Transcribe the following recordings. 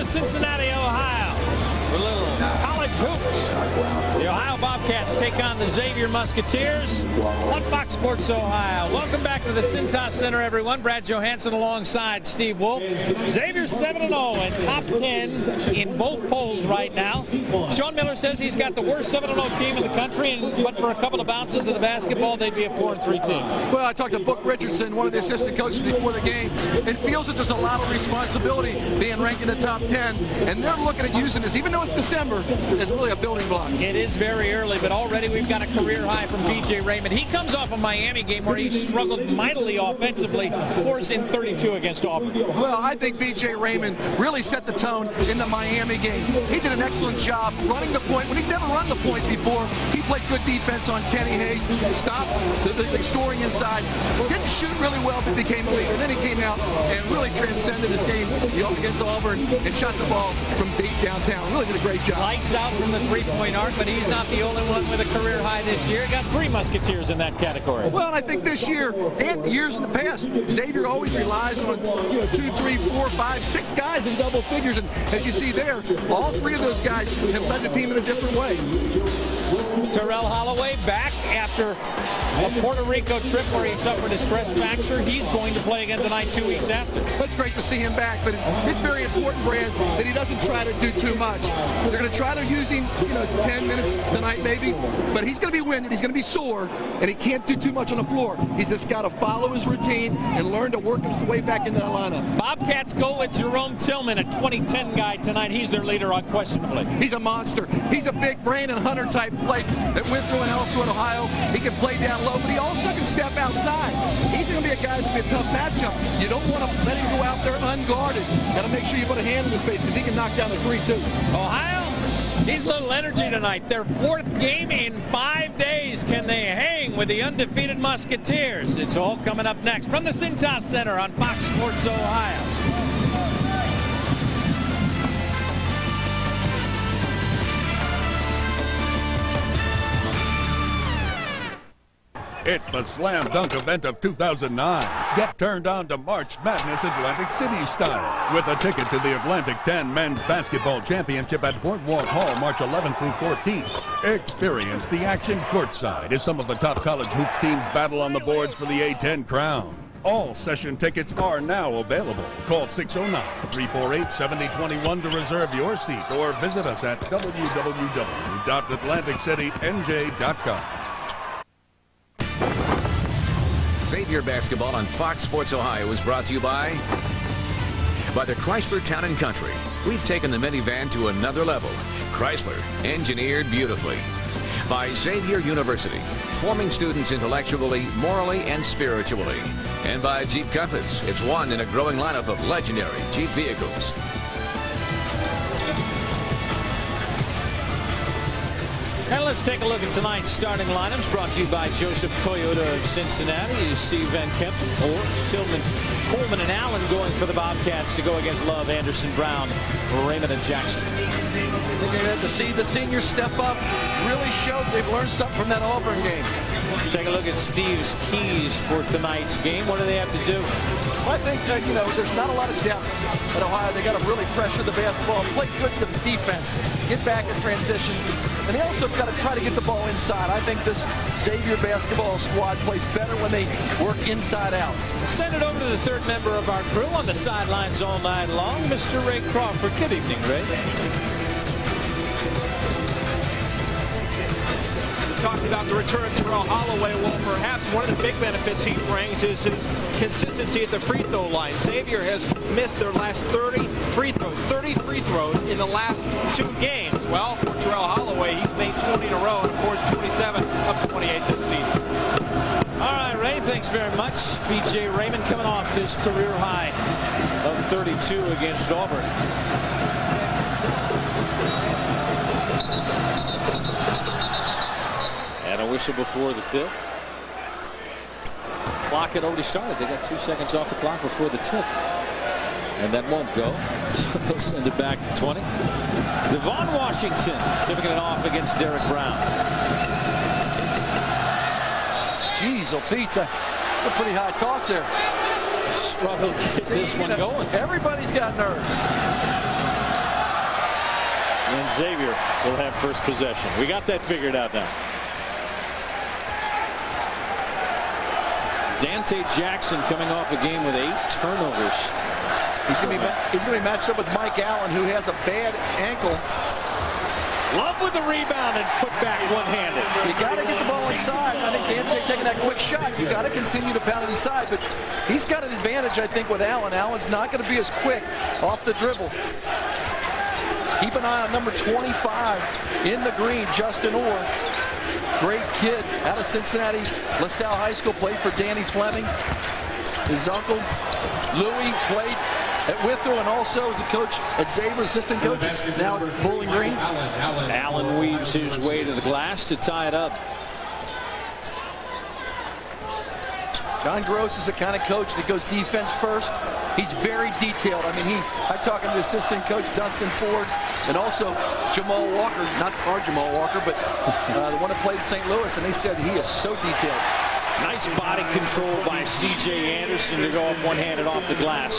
to Cincinnati, Ohio. A little college hoops. The Ohio Bobcats take on the Xavier Musketeers on Fox Sports Ohio. Welcome back to the Cintas Center, everyone. Brad Johansson alongside Steve Wolf. Xavier's 7-0 and top 10 in both polls right now. Sean Miller says he's got the worst 7-0 team in the country, but for a couple of bounces of the basketball, they'd be a 4-3 team. Well, I talked to Book Richardson, one of the assistant coaches before the game, and feels that there's a lot of responsibility being ranked in the top 10, and they're looking at using this, even though it's December, as really a building block. It is very early, but already we've got a career high from B.J. Raymond. He comes off a Miami game where he struggled mightily offensively, forcing 32 against Auburn. Well, I think B.J. Raymond really set the tone in the Miami game. He did an excellent job running the point. When he's never run the point before, he played good defense on Kenny Hayes, stopped the scoring inside, didn't shoot really well, but became a leader. And then he came out and really transcended his game against Auburn and shot the ball from deep downtown. Really did a great job. Lights out from the three-point arc, but he's not the only one with a career high this year. Got 3 Musketeers in that category. Well, and I think this year and years in the past, Xavier always relies on 2, 3, 4, 5, 6 guys in double figures, and as you see there, all 3 of those guys have led the team in a different way. Terrell Holloway back after a Puerto Rico trip where he suffered a stress fracture. He's going to play again tonight 2 weeks after. That's great to see him back, but it's very important, Brad, that he doesn't try to do too much. They're going to try to use him, 10 minutes tonight maybe, but he's going to be winded, he's going to be sore, and he can't do too much on the floor. He's just got to follow his routine and learn to work his way back into the lineup. Bobcats go with Jerome Tillman, a 2010 guy tonight. He's their leader unquestionably. He's a monster. He's a big Brandon Hunter type play that went through and also in Ohio. He can play down low, but he also can step outside. He's going to be a guy that's going to be a tough matchup. You don't want to let him go out there unguarded. Got to make sure you put a hand in his face because he can knock down the 3 too. Ohio needs a little energy tonight. Their 4th game in 5 days. Can they hang with the undefeated Musketeers? It's all coming up next from the Cintas Center on Fox Sports Ohio. It's the slam dunk event of 2009. Get turned on to March Madness Atlantic City style with a ticket to the Atlantic 10 Men's Basketball Championship at Boardwalk Hall March 11th through 14th. Experience the action courtside as some of the top college hoops teams battle on the boards for the A10 crown. All session tickets are now available. Call 609-348-7021 to reserve your seat or visit us at www.atlanticitynj.com. Xavier basketball on Fox Sports Ohio is brought to you by the Chrysler Town & Country. We've taken the minivan to another level. Chrysler, engineered beautifully. By Xavier University, forming students intellectually, morally, and spiritually. And by Jeep Compass. It's one in a growing lineup of legendary Jeep vehicles. And let's take a look at tonight's starting lineups brought to you by Joseph Toyota of Cincinnati. You see Van Kempen, or Tillman, Coleman, and Allen going for the Bobcats to go against Love, Anderson, Brown, Raymond, and Jackson. You're going to see the seniors step up, really showed they've learned something from that Auburn game. Take a look at Steve's keys for tonight's game. What do they have to do? I think, there's not a lot of depth at Ohio. They got to really pressure the basketball, play good defense, get back in transition, and they also got to try to get the ball inside. I think this Xavier basketball squad plays better when they work inside out. Send it over to the 3rd member of our crew on the sidelines all night long, Mr. Ray Crawford. Good evening, Ray. Talked about the return of Terrell Holloway. Well, perhaps one of the big benefits he brings is his consistency at the free throw line. Xavier has missed their last 30 free throws in the last 2 games. Well, for Terrell Holloway, he's made 20 in a row, and of course 27 of 28 this season. All right, Ray, thanks very much. B.J. Raymond coming off his career high of 32 against Auburn. And a whistle before the tip. Clock had already started. They got 2 seconds off the clock before the tip. And that won't go. They'll send it back to 20. Devon Washington tipping it off against Derrick Brown. Jeez, oh Pete, it's a pretty high toss there. Struggled to get this one going. Everybody's got nerves. Xavier will have first possession. We got that figured out now. Dante Jackson coming off a game with 8 turnovers. He's going to be matched up with Mike Allen, who has a bad ankle. Love with the rebound and put back one-handed. You got to get the ball inside. I think Dante taking that quick shot. You got to continue to pound it inside, but he's got an advantage, I think, with Allen. Allen's not going to be as quick off the dribble. Keep an eye on number 25 in the green, Justin Orr. Great kid out of Cincinnati, LaSalle High School, played for Danny Fleming. His uncle, Louis, played at Withrow and also as a coach at Xavier, assistant coach, now at Bowling Green. Allen weaves his way to the glass to tie it up. John Gross is the kind of coach that goes defense first. He's very detailed. I mean, I'm talking to assistant coach Dustin Ford and also Jamal Walker, not our Jamal Walker, but the one that played St. Louis, and they said he is so detailed. Nice body control by C.J. Anderson to go up one-handed off the glass.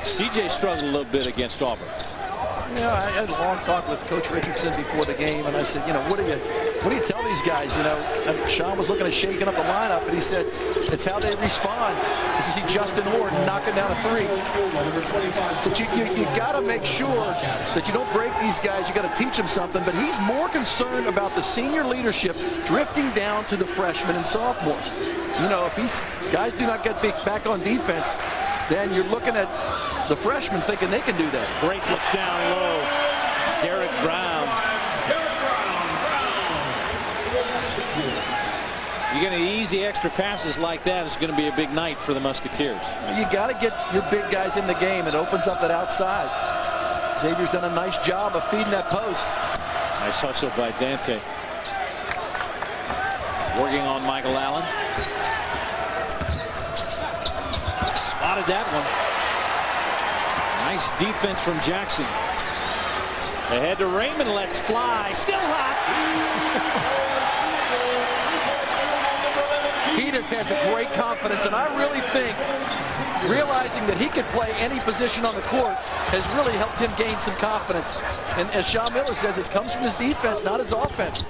C.J. struggled a little bit against Auburn. Yeah, I had a long talk with Coach Richardson before the game, and I said, you know, what do you tell these guys? You know, and Sean was looking at shaking up the lineup, and he said it's how they respond. Is to see Justin Orr knocking down a 3. But you got to make sure that you don't break these guys. You got to teach them something. But he's more concerned about the senior leadership drifting down to the freshmen and sophomores. You know, if these guys do not get back on defense, then you're looking at the freshmen thinking they can do that. Great look down low. Derrick Brown. You get easy extra passes like that, it's going to be a big night for the Musketeers. You got to get your big guys in the game. It opens up that outside. Xavier's done a nice job of feeding that post. Nice hustle by Dante. Working on Michael Allen. Spotted that one. Nice defense from Jackson. Ahead to Raymond, lets fly. Still hot. He just has a great confidence, and I really think realizing that he could play any position on the court has really helped him gain some confidence. And as Sean Miller says, it comes from his defense, not his offense.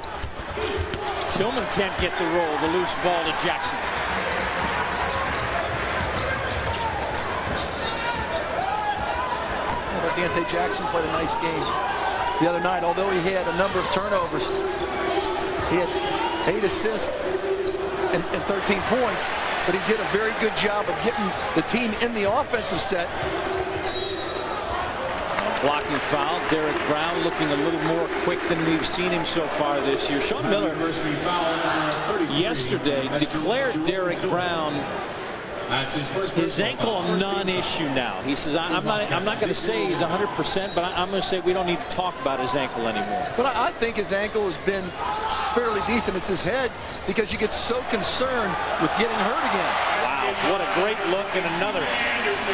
Tillman can't get the roll. The loose ball to Jackson. Dante Jackson played a nice game the other night, although he had a number of turnovers. He had 8 assists and 13 points, but he did a very good job of getting the team in the offensive set. Blocking foul. Derrick Brown looking a little more quick than we've seen him so far this year. Sean Miller yesterday declared Derrick Brown his ankle a non-issue now. He says, I'm not going to say he's 100%, but I'm going to say we don't need to talk about his ankle anymore. But I think his ankle has been fairly decent. It's his head, because you get so concerned with getting hurt again. Wow, what a great look, and another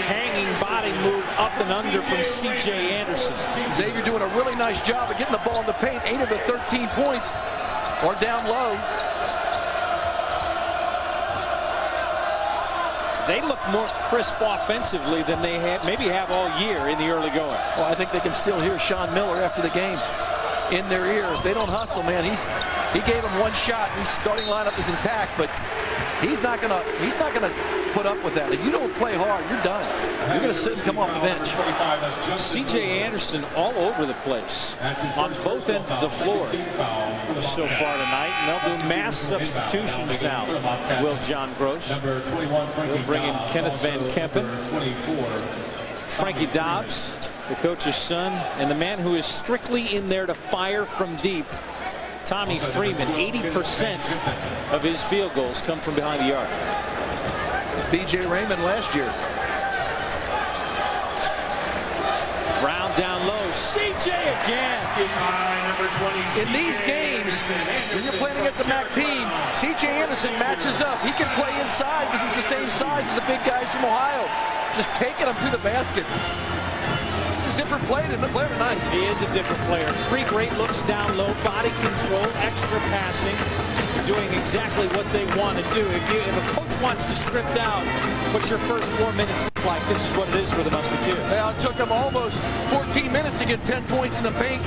hanging body move up and under from C.J. Anderson. Xavier doing a really nice job of getting the ball in the paint. 8 of the 13 points are down low. They look more crisp offensively than they maybe have all year in the early going. Well, I think they can still hear Sean Miller after the game in their ear. If they don't hustle, man, he gave him one shot. His starting lineup is intact, but he's not gonna put up with that. If you don't play hard, you're done. You're gonna sit and come off the bench. C.J. Anderson all over the place on both ends of the floor so far tonight. And they'll do mass substitutions now. Will John Gross. We'll bring in Kenneth Van Kempen, Frankie Dobbs, the coach's son, and the man who is strictly in there to fire from deep, Tommy Freeman. 80% of his field goals come from behind the arc. B.J. Raymond last year. Brown down low. C.J. again. In these games, when you're playing against a MAC team, C.J. Anderson matches up. He can play inside because he's the same size as the big guys from Ohio. Just taking them to the basket. He's a different player tonight. He is a different player. 3 great looks down low, body control, extra passing. doing exactly what they want to do. If a coach wants to script out what your first 4 minutes look like, this is what it is for the Musketeers. Well, it took them almost 14 minutes to get 10 points in the paint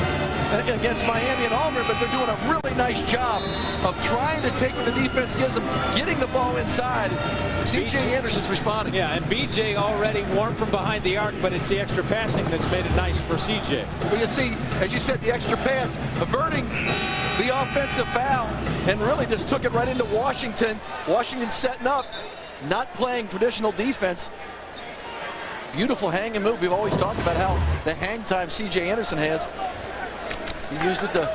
against Miami and Auburn, but they're doing a really nice job of trying to take what the defense gives them, getting the ball inside. C.J. Anderson's responding. Yeah, and B.J. already warm from behind the arc, but it's the extra passing that's made it nice for C.J. Well, you see, as you said, the extra pass, averting the offensive foul, and really just took it right into Washington. Washington setting up, not playing traditional defense. Beautiful hang and move. We've always talked about how the hang time C.J. Anderson has. He used it to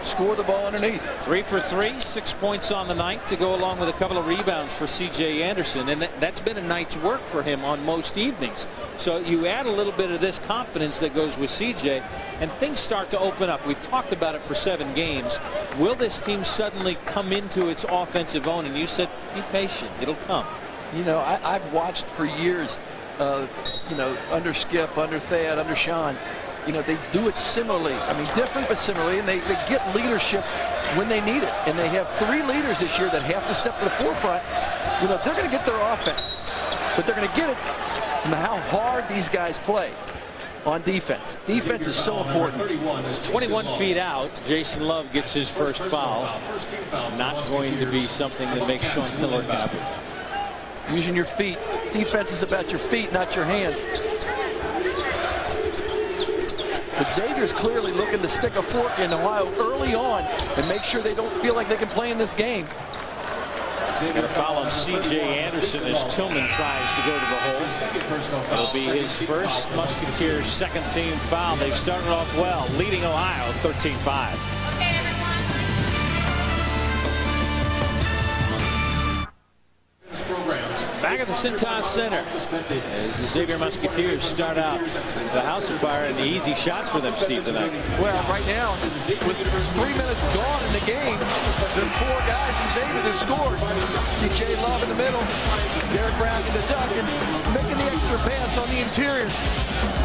score the ball underneath. 3 for 3, 6 points on the night to go along with a couple of rebounds for C.J. Anderson, and that's been a night's work for him on most evenings. So you add a little bit of this confidence that goes with C.J., and things start to open up. We've talked about it for 7 games. Will this team suddenly come into its offensive own? And you said, be patient, it'll come. You know, I've watched for years, you know, under Skip, under Thad, under Sean. You know, they do it similarly. I mean, different but similarly, and they get leadership when they need it. And they have 3 leaders this year that have to step to the forefront. You know, they're going to get their offense, but they're going to get it from how hard these guys play on defense. Defense is so important. 21 feet out, Jason Love gets his first foul. Not going to be something that makes Sean Miller happy. Using your feet. Defense is about your feet, not your hands. But Xavier's clearly looking to stick a fork in Ohio early on and make sure they don't feel like they can play in this game. Got a foul on C.J. Anderson as Tillman tries to go to the hole. It'll be his first Musketeers second team foul. They've started off well, leading Ohio 13-5. Back at the Cintas Center as the Xavier Musketeers start out the house of fire, and the easy shots for them, Steve, tonight. Well, right now, with 3 minutes gone in the game, there's 4 guys from Xavier that scored. C.J. Love in the middle, Derrick Brown in the duck, and making the extra pass on the interior.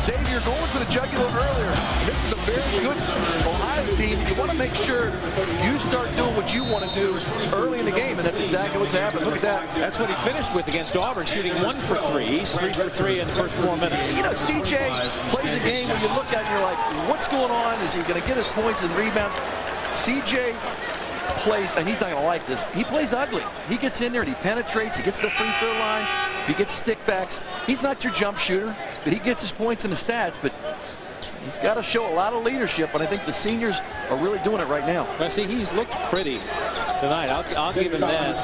Xavier going for the jugular earlier. This is a very good Ohio team. You want to make sure you start doing what you want to do early in the game, and that's exactly what's happened. Look at that. That's what he finished with against Auburn, shooting 1 for 3. He's 3 for 3 in the first 4 minutes. You know, C.J. plays a game where you look at it and you're like, what's going on? Is he going to get his points and rebounds? C.J. plays, and he's not going to like this, he plays ugly. He gets in there and he penetrates, he gets to the free throw line, he gets stickbacks. He's not your jump shooter, but he gets his points in the stats, but he's got to show a lot of leadership, and I think the seniors are really doing it right now. Well, see, he's looked pretty tonight. I'll give him that.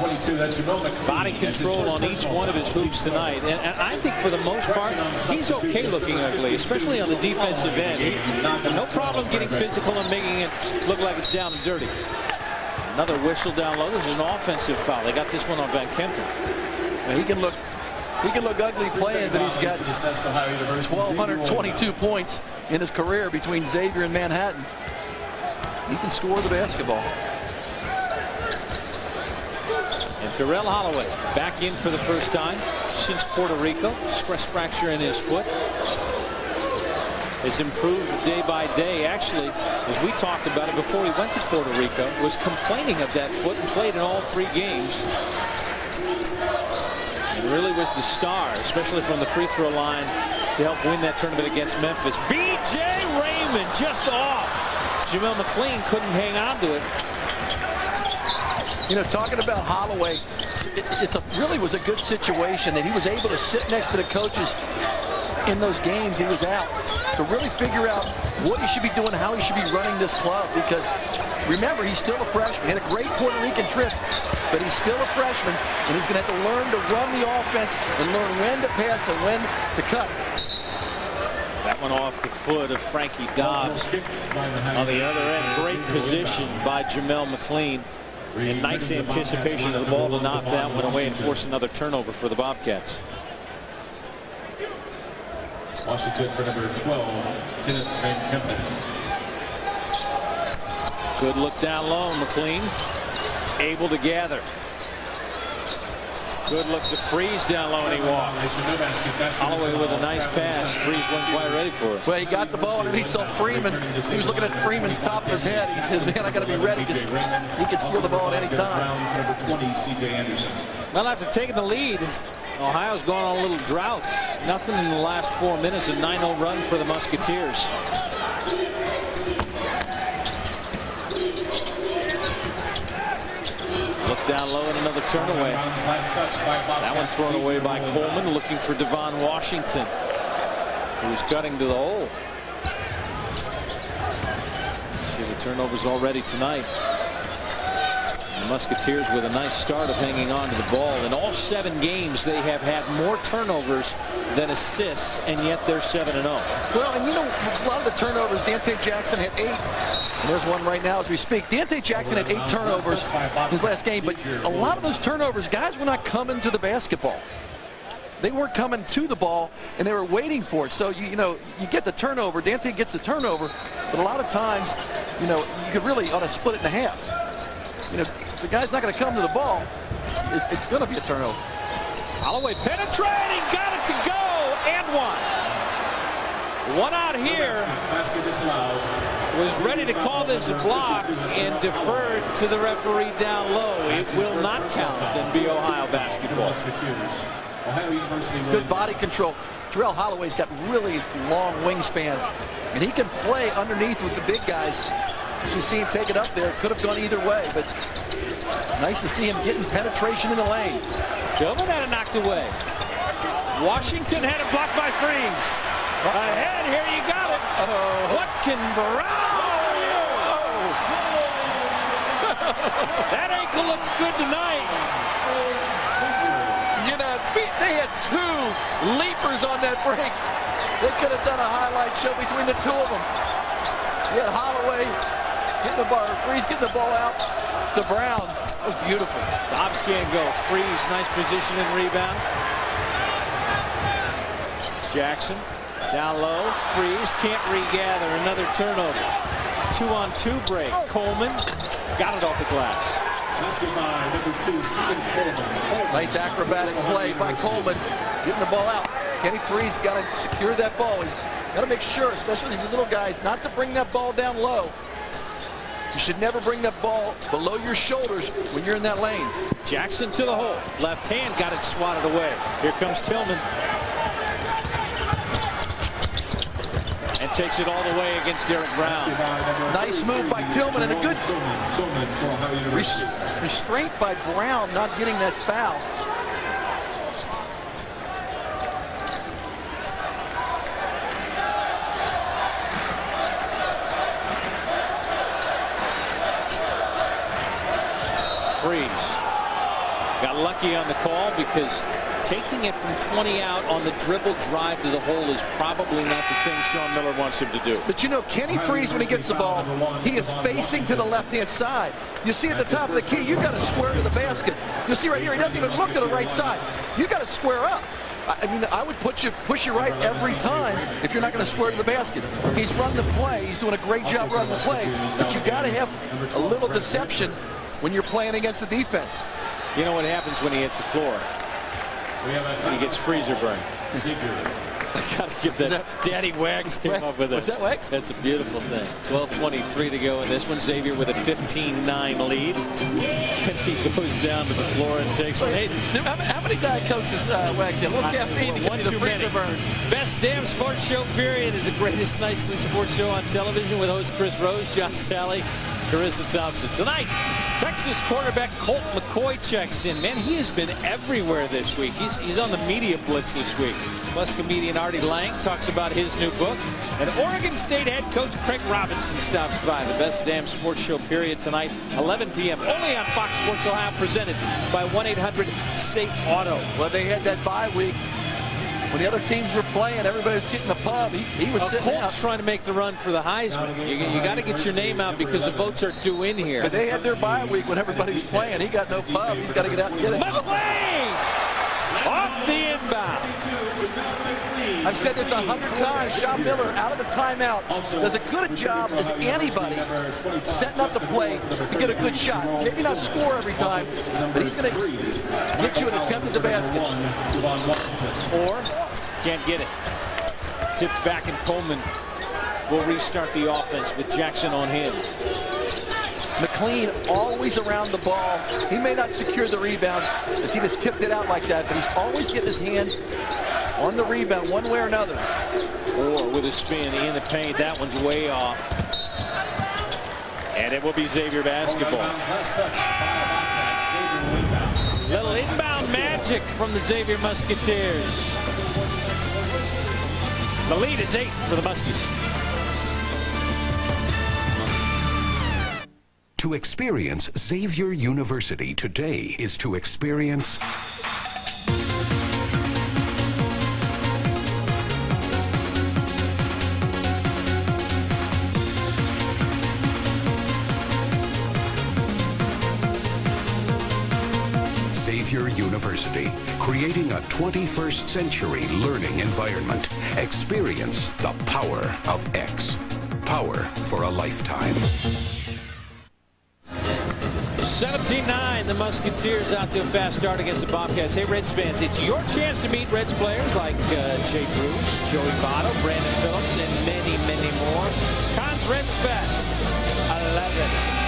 Body control on each one of his hoops tonight, and I think for the most part, he's okay looking ugly, especially on the defensive end. He had no problem getting physical and making it look like it's down and dirty. Another whistle down low. This is an offensive foul. They got this one on Van Kempen. Now, he can look ugly playing, but he's got 1,222 points in his career between Xavier and Manhattan. He can score the basketball. And Terrell Holloway back in for the first time since Puerto Rico. Stress fracture in his foot. Has improved day by day. Actually, as we talked about it before he went to Puerto Rico, was complaining of that foot and played in all 3 games. And really was the star, especially from the free throw line, to help win that tournament against Memphis. B.J. Raymond just off. Jamel McLean couldn't hang on to it. You know, talking about Holloway, really was a good situation that he was able to sit next to the coaches in those games he was out to really figure out what he should be doing, how he should be running this club, because remember, he's still a freshman. He had a great Puerto Rican trip, but he's still a freshman, and he's going to have to learn to run the offense and learn when to pass and when to cut. That one off the foot of Frankie Dobbs. On the other end, great position by Jamel McLean. And nice anticipation of the ball to knock that one away and force another turnover for the Bobcats. Washington for number 12, Kenneth Van Kempen. Good look down low. McLean able to gather. Good look to Freeze down low, and he walks. Holloway with a nice pass. Freeze wasn't quite ready for it. Well, he got the ball, and then he saw Freeman. He was looking at Freeman's top of his head. He said, man, I got to be ready. He can steal the ball at any time. Well, after taking the lead, Ohio's gone on a little drought. Nothing in the last 4 minutes. A 9-0 run for the Musketeers. Look down low and another turn away. That one thrown away by Coleman, looking for Devon Washington, who was cutting to the hole. See the turnovers already tonight. The Musketeers with a nice start of hanging on to the ball. In all 7 games, they have had more turnovers than assists, and yet they're 7-0. Well, and you know, a lot of the turnovers, Dante Jackson had 8. And there's one right now as we speak. Dante Jackson had 8 turnovers his last game, but a lot of those turnovers, guys were not coming to the basketball. They weren't coming to the ball, and they were waiting for it. So, you know, you get the turnover. Dante gets the turnover, but a lot of times, you know, you could really ought to split it in half. You know, if the guy's not going to come to the ball, it's going to be a turnover. Holloway penetrating, got it to go, and one. One out here was ready to call this a block and deferred to the referee down low. It will not count and be Ohio basketball. Good body control. Terrell Holloway's got really long wingspan, and he can play underneath with the big guys. You see him take it up there. It could have gone either way, but nice to see him getting penetration in the lane. Tillman had it knocked away. Washington had it blocked by Freeze. Ahead, here you got it. What can Brown do? That ankle looks good tonight. You know, they had 2 leapers on that break. They could have done a highlight show between the 2 of them. You had Holloway getting the ball, Freeze getting the ball out to Brown. That was beautiful. Dobbs can't go. Freeze, nice position and rebound. Jackson down low. Freeze can't regather. Another turnover. 2-on-2 break. Coleman got it off the glass. Nice acrobatic play by Coleman, getting the ball out. Kenny Freeze got to secure that ball. He's got to make sure, especially these little guys, not to bring that ball down low. You should never bring that ball below your shoulders when you're in that lane. Jackson to the hole. Left hand got it swatted away. Here comes Tillman. And takes it all the way against Derrick Brown. Nice move by Tillman and a good restraint by Brown not getting that foul. Freeze got lucky on the call because taking it from 20 out on the dribble drive to the hole is probably not the thing Sean Miller wants him to do. But you know, Kenny Freeze, when he gets the ball, he is facing to the left-hand side. You see at the top of the key, you've got to square to the basket. You'll see right here, he doesn't even look to the right side. You've got to square up. I mean, I would push you right every time if you're not going to square to the basket. He's run the play. He's doing a great job running the play. But you got to have a little deception when you're playing against the defense. You know what happens when he hits the floor? He gets freezer burn. Gotta give that. Danny Wags came up with it. Was that Wags? That's a beautiful thing. 12:23 to go in this one. Xavier with a 15-9 lead. And he goes down to the floor and takes one. Hey, how many Diet Cokes is Wags? A little caffeine to one get too the many. burn. Best damn sports show period is the greatest nicely sports show on television with host Chris Rose, John Sally, Carissa Thompson. Tonight, Texas quarterback Colt McCoy checks in. Man, he has been everywhere this week. He's on the media blitz this week. Plus, comedian Artie Lang talks about his new book. And Oregon State head coach Craig Robinson stops by. The best damn sports show period tonight, 11 p.m. only on Fox Sports Ohio, presented by 1-800-SAFE-AUTO. Well, they had that bye week. When the other teams were playing, everybody was getting the pub. He was sitting out. Colt's trying to make the run for the Heisman. You got to get your name out because the votes are due in here. But they had their bye week when everybody was playing. He got no pub. He's got to get out and get it. McLean! Off the inbound. I've said this 100 times. Sean Miller, out of the timeout, does a good job as anybody setting up the play to get a good shot. Maybe not score every time, but he's going to get you an attempt at the basket. Or can't get it. Tipped back, and Coleman will restart the offense with Jackson on him. McLean always around the ball. He may not secure the rebound as he just tipped it out like that, but he's always getting his hand on the rebound one way or another. Or with a spin in the paint. That one's way off. And it will be Xavier basketball. Little inbound magic from the Xavier Musketeers. The lead is 8 for the Muskies. To experience Xavier University today is to experience Xavier University, creating a 21st century learning environment. Experience the power of X. Power for a lifetime. 17-9, the Musketeers out to a fast start against the Bobcats. Hey, Reds fans, it's your chance to meet Reds players like Jay Bruce, Joey Votto, Brandon Phillips, and many, many more. Cons Reds Fest 11.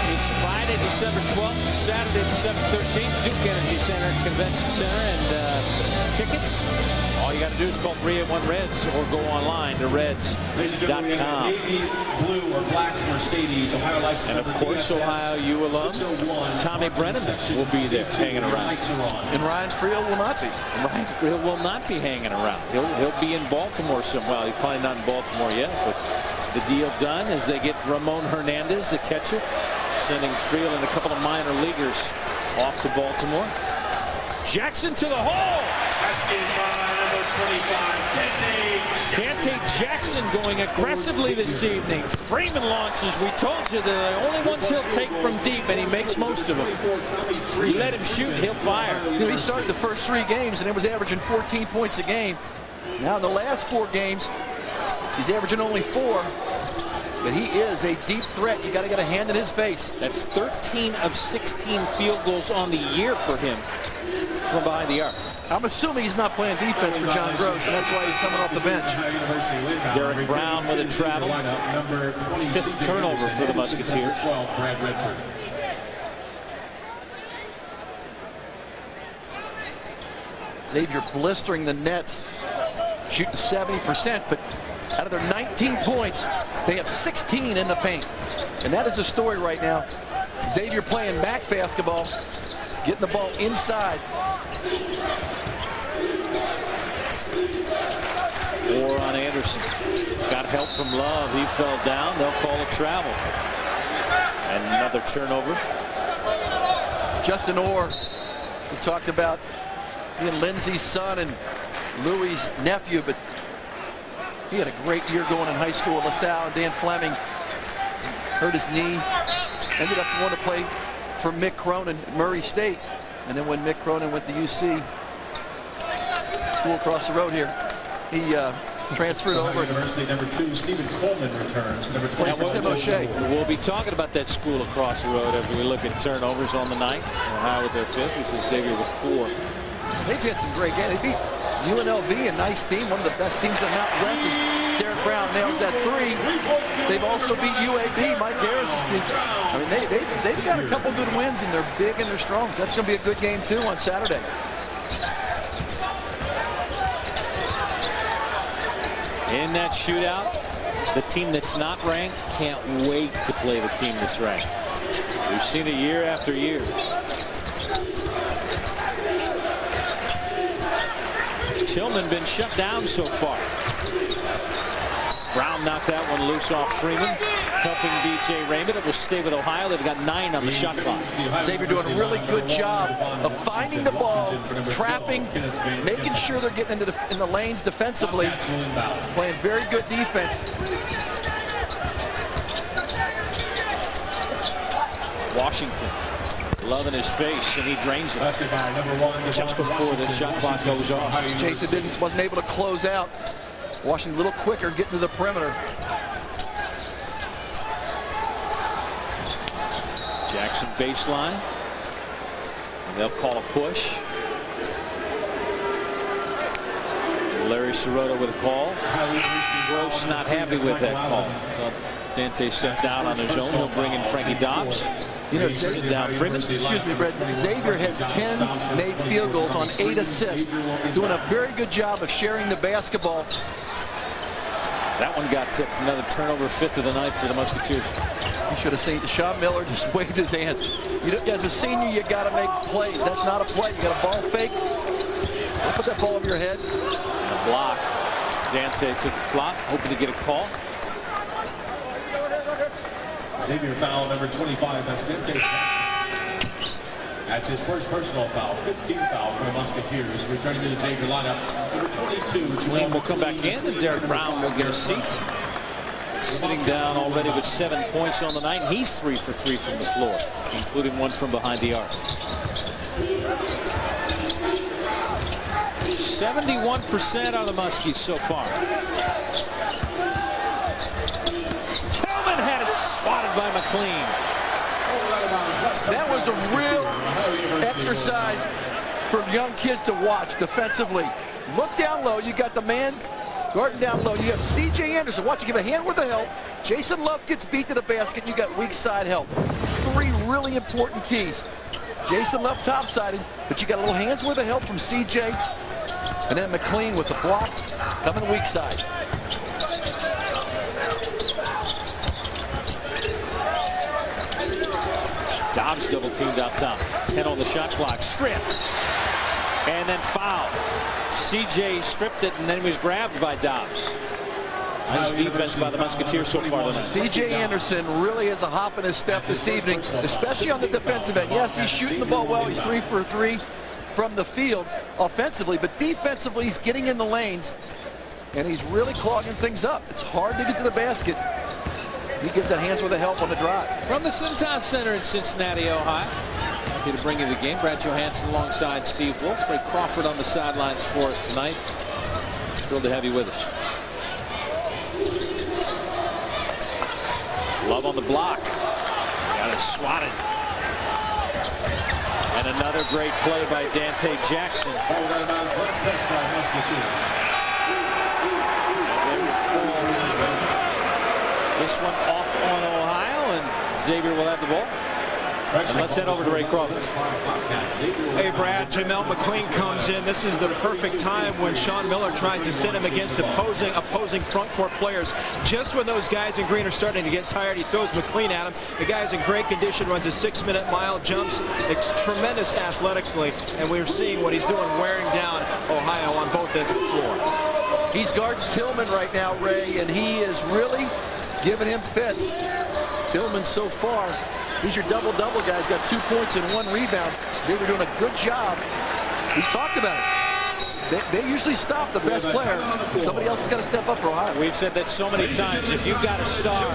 It's Friday, December 12th, Saturday, December 13th, Duke Energy Center, Convention Center, and tickets. All you got to do is call 381-REDS or go online to reds.com. Navy, blue, or black Mercedes, Ohio license. And of course, Ohio U alum Tommy Brennan will be there hanging around. And Ryan Friel will not be. Ryan Friel will not be hanging around. He'll be in Baltimore somewhere. Well, he's probably not in Baltimore yet, but the deal done as they get Ramon Hernandez, the catcher, sending Friel and a couple of minor leaguers off to Baltimore. Jackson to the hole. Dante Jackson going aggressively this evening. Freeman launches. We told you the only ones he'll take from deep, and he makes most of them. You let him shoot, he'll fire. You know, he started the first 3 games, and it was averaging 14 points a game. Now in the last 4 games, he's averaging only 4. But he is a deep threat. You got to get a hand in his face. That's 13 of 16 field goals on the year for him from behind the arc. I'm assuming he's not playing defense for John Gross, and that's why he's coming off the bench. Derrick Brown with a travel. 5th turnover for the Musketeers. Xavier blistering the nets, shooting 70%, but out of their 19 points, they have 16 in the paint. And that is the story right now. Xavier playing back basketball, getting the ball inside. Or on Anderson. Got help from Love. He fell down. They'll call a travel. And another turnover. Justin Orr, we talked about being Lindsey's son and Louis' nephew, but he had a great year going in high school at LaSalle. Dan Fleming hurt his knee. Ended up going to play for Mick Cronin at Murray State. And then when Mick Cronin went to UC, school across the road here, he transferred over. University number 2, Stephen Coleman returns. Number 20, Tim O'Shea. We'll be talking about that school across the road as we look at turnovers on the night. Ohio with their 5th. We see Xavier with 4. They've had some great games. They beat UNLV, a nice team, one of the best teams in the Mountain West. As Derrick Brown nails that 3. They've also beat UAB, Mike Harris's team. I mean, they've got a couple good wins, and they're big and they're strong. So that's going to be a good game, too, on Saturday. In that shootout, the team that's not ranked can't wait to play the team that's ranked. We've seen it year after year. Tillman been shut down so far. Brown knocked that one loose off Freeman, helping DJ Raymond. It will stay with Ohio. They've got 9 on the shot clock. Xavier doing a really good job of finding the ball, trapping, making sure they're getting into in the lanes defensively, playing very good defense. Washington loving his face, and he drains it just before the shot clock goes off. Jason wasn't able to close out. Washington a little quicker, getting to the perimeter. Jackson baseline. And they'll call a push. Larry Sirota with a call. Gross not happy with that call. So Dante steps down on his own. He'll bring in Frankie Dobbs. You know, sit down Freeman. Excuse me, Brett. Xavier has 10 made field goals on 8 assists. Doing a very good job of sharing the basketball. That one got tipped. Another turnover, 5th of the night for the Musketeers. You should have seen Sean Miller just waved his hand. As a senior, you got to make plays. That's not a play. You got a ball fake. Put that ball over your head. And a block. Dante took the flop, hoping to get a call. Xavier foul number 25. That's Dante. That's his first personal foul. 15th foul for the Musketeers. Returning to the Xavier lineup, number 22. Clean will come back in, and Derrick Brown will get a seat. Sitting down already with 7 points on the night. He's 3 for 3 from the floor, including one from behind the arc. 71% on the Muskies so far. Tillman had it swatted by McLean. That was a real exercise for young kids to watch defensively. Look down low. You got the man guarding down low. You have C.J. Anderson. Watch, you give a hand with the help. Jason Love gets beat to the basket. You got weak side help. 3 really important keys. Jason Love topsided, but you got a little hands with the help from C.J. And then McLean with the block coming weak side. Dobbs double teamed out top. 10 on the shot clock. Stripped. And then fouled. CJ stripped it, and then he was grabbed by Dobbs. Nice defense by the Musketeers so far tonight. C.J. Anderson really has a hop in his step this evening, especially on the defensive end. Yes, he's shooting the ball well. He's 3 for 3 from the field offensively, but defensively he's getting in the lanes, and he's really clogging things up. It's hard to get to the basket. He gives that hands with the help on the drive. From the Cintas Center in Cincinnati, Ohio. Happy to bring you the game. Brad Johansson alongside Steve Wolf. Ray Crawford on the sidelines for us tonight. Thrilled to have you with us. Love on the block. Got it swatted. And another great play by Dante Jackson. This one off on Ohio, and Xavier will have the ball. And let's head over to Ray Crawford. Hey, Brad, Jamel McLean comes in. This is the perfect time when Sean Miller tries to sit him against opposing front court players. Just when those guys in green are starting to get tired, he throws McLean at him. The guy's in great condition, runs a 6-minute mile, jumps tremendous athletically, and we're seeing what he's doing, wearing down Ohio on both ends of the floor. He's guarding Tillman right now, Ray, and he is really giving him fits. Tillman so far, he's your double-double guy. He's got 2 points and 1 rebound. They were doing a good job. He's talked about it. They usually stop the best player. Somebody else has got to step up for Ohio. We've said that so many times. If you've got a star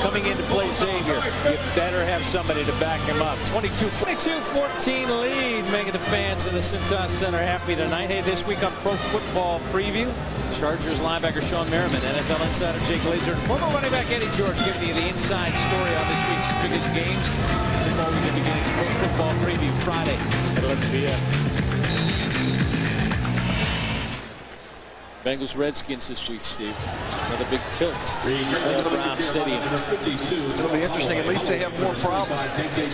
coming in to play Xavier, you better have somebody to back him up. 22-14 lead, making the fans in the Cintas Center happy tonight. Hey, this week on Pro Football Preview, Chargers linebacker Sean Merriman, NFL insider Jake Glazer, and former running back Eddie George giving you the inside story on this week's biggest games. Football weekend beginnings, Pro Football Preview Friday at 11 p.m. Bengals Redskins this week, Steve. Another big tilt at Brown Stadium. It'll be interesting. At least they have more problems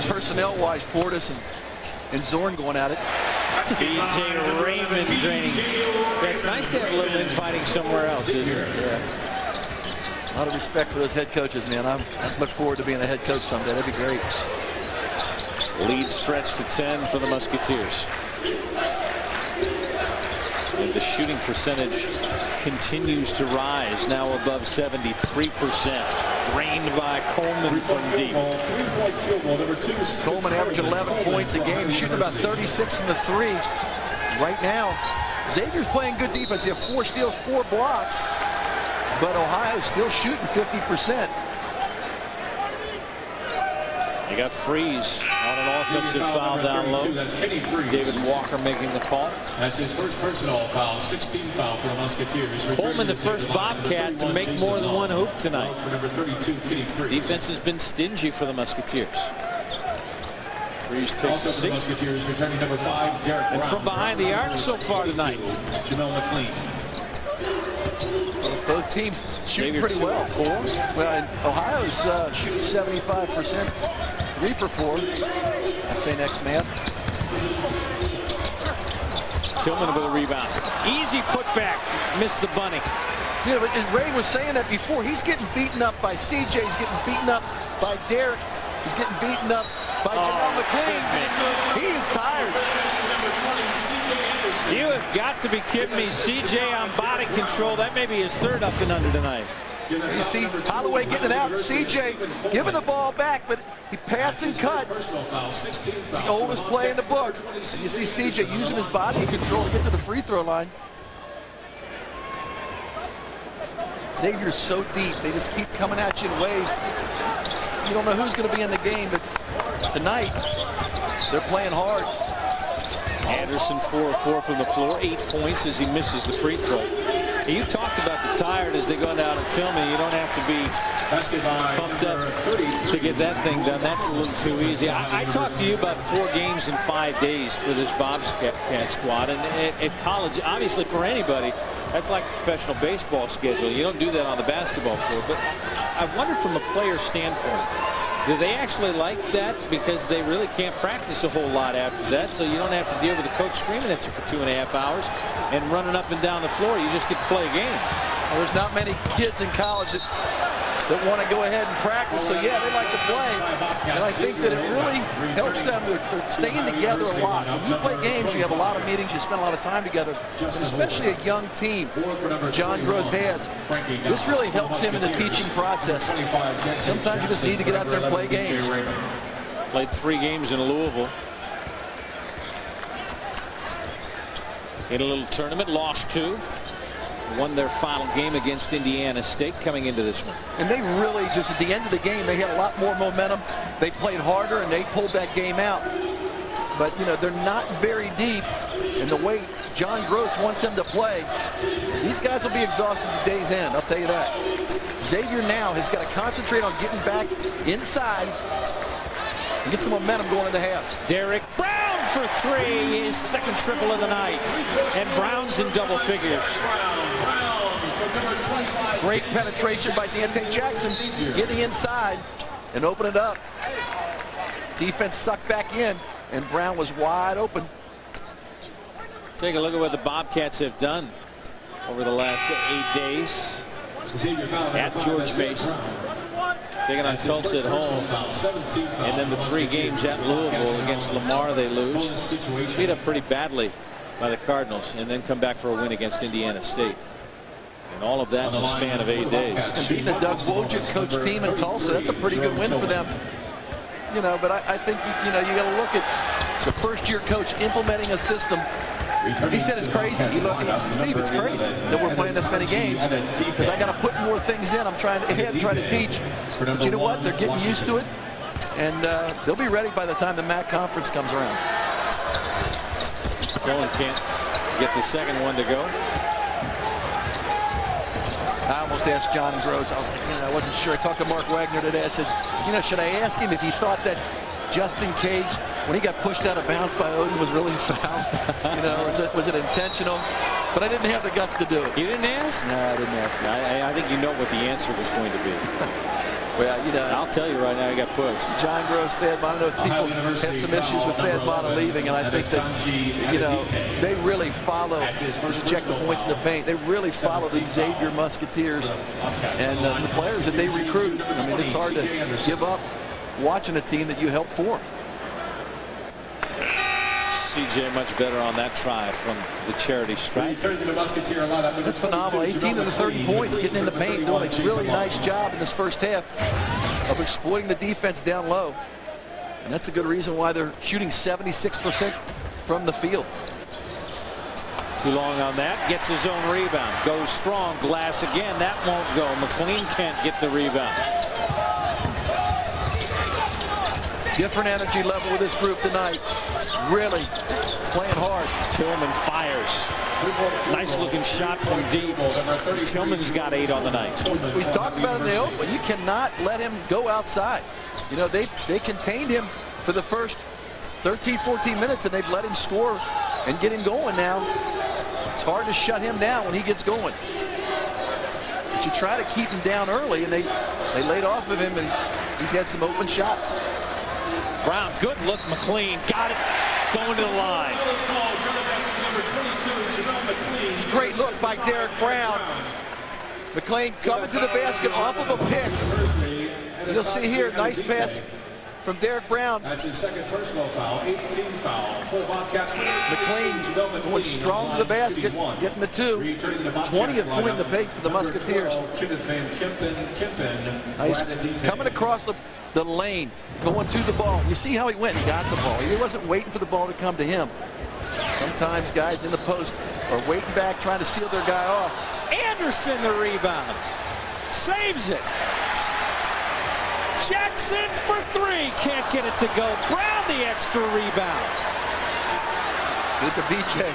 personnel-wise. Portis and Zorn going at it. B.J. Raymond training. It's nice to have a little infighting somewhere else, isn't it? Yeah. A lot of respect for those head coaches, man. I look forward to being a head coach someday. That'd be great. Lead stretch to 10 for the Musketeers. And the shooting percentage continues to rise, now above 73%. Drained by Coleman from deep. Coleman averaging 11 points a game, shooting about 36 from the 3 right now. Xavier's playing good defense. They have 4 steals, 4 blocks, but Ohio's still shooting 50%. You got Freeze on an an offensive foul down low. David Walker making the call. That's his first personal foul, 16th foul for the Musketeers. Coleman, the first Bobcat to make more than one hoop tonight. For number 32, defense has been stingy for the Musketeers. Freeze takes a seat. Musketeers returning number 5, Derrick Brown. And from behind the arc so far tonight. Jamel McLean. Both teams shooting pretty well. Well, and Ohio's shooting 75%. 3 for 4. I say next math. Tillman with a rebound. Easy putback. Missed the bunny. Yeah, but Ray was saying that before. He's getting beaten up by CJ. He's getting beaten up by Derrick. He's getting beaten up by Jamel McLean. He is tired. You have got to be kidding me. CJ on body control. That may be his third up and under tonight. You see Holloway getting it out. CJ giving the ball back, but he passed and cut. It's the oldest play in the book. And you see CJ using his body control to get to the free throw line. Xavier's so deep. They just keep coming at you in waves. You don't know who's going to be in the game, but tonight they're playing hard. Anderson 4 of 4 from the floor, 8 points as he misses the free throw. You talked about the tired as they go down and Tillman. You don't have to be pumped up to get that thing done. That's a little too easy. I talked to you about 4 games in 5 days for this Bobcat squad. And at college, obviously for anybody, that's like a professional baseball schedule. You don't do that on the basketball floor. But I wonder from a player standpoint, do they actually like that because they really can't practice a whole lot after that, so you don't have to deal with the coach screaming at you for 2.5 hours and running up and down the floor. You just get to play a game. Well, there's not many kids in college that want to go ahead and practice, so yeah, they like to play. And I think that it really helps them. They're staying together a lot. When you play games, you have a lot of meetings, you spend a lot of time together, and especially a young team John Gross has. This really helps him in the teaching process. Sometimes you just need to get out there and play games. Played 3 games in Louisville. In a little tournament, lost 2. Won their final game against Indiana State coming into this one. And they really just, at the end of the game, they had a lot more momentum. They played harder, and they pulled that game out. But, you know, they're not very deep. And the way John Gross wants them to play, these guys will be exhausted at the day's end, I'll tell you that. Xavier now has got to concentrate on getting back inside and get some momentum going in the half. Derrick Brown for 3, his second triple of the night. And Brown's in double figures. Great penetration by Dante Jackson, getting inside and open it up. Defense sucked back in, and Brown was wide open. Take a look at what the Bobcats have done over the last 8 days at George Mason. Taking on Tulsa at home, and then the 3 games at Louisville against Lamar they lose. Beat up pretty badly by the Cardinals, and then come back for a win against Indiana State. And all of that in the span of 8 days. And beating the Doug Wojcik coach team in Tulsa, that's a pretty good win for them. You know, but I think, you know, you got to look at the first-year coach implementing a system. He said it's crazy. He looked at Steve, it's crazy that we're playing this many games because I got to put more things in. I'm trying to teach. But you know what? They're getting used to it, and they'll be ready by the time the MAC conference comes around. Tillman can't get the second one to go. I almost asked John Gross. I was like, you know, I wasn't sure. I talked to Mark Wagner today. I said, you know, should I ask him if he thought that Justin Cage, when he got pushed out of bounds by Odin, was really foul? You know, was it intentional? But I didn't have the guts to do it. You didn't ask? No, I didn't ask. I think you know what the answer was going to be. Well, you know, I'll tell you right now, he got pushed. John Gross, Thad Bonner, I know people have some issues with Thad Bonner leaving, and I think that, you know, they really follow, check the points in the paint, they really follow the Xavier Musketeers and the players that they recruit. I mean, it's hard to give up watching a team that you helped form. CJ much better on that try from the charity stripe. That's phenomenal. 18 of the 30 points, getting in the paint, doing a really nice job in this first half of exploiting the defense down low. And that's a good reason why they're shooting 76% from the field. Too long on that. Gets his own rebound. Goes strong. Glass again. That won't go. McLean can't get the rebound. Different energy level with this group tonight. Really playing hard. Tillman fires. Nice looking shot from deep. Tillman's got 8 on the night. We talked about it in the open. You cannot let him go outside. You know, they contained him for the first 13, 14 minutes, and they've let him score and get him going now. It's hard to shut him down when he gets going. But you try to keep him down early, and they laid off of him, and he's had some open shots. Brown, good look. McLean got it. Going to the line. It's a great look by Derrick Brown. McLean coming to the basket off of a pick. You'll see here, nice pass from Derrick Brown. That's his second personal foul, 18th foul. Full Bobcats. McLean going strong to the basket, getting the 2. 20th point in the pace for the Musketeers. Nice coming across the lane, going to the ball. You see how he went? He got the ball. He wasn't waiting for the ball to come to him. Sometimes guys in the post are waiting back, trying to seal their guy off. Anderson the rebound. Saves it. Jackson for 3. Can't get it to go. Brown the extra rebound. Good to BJ.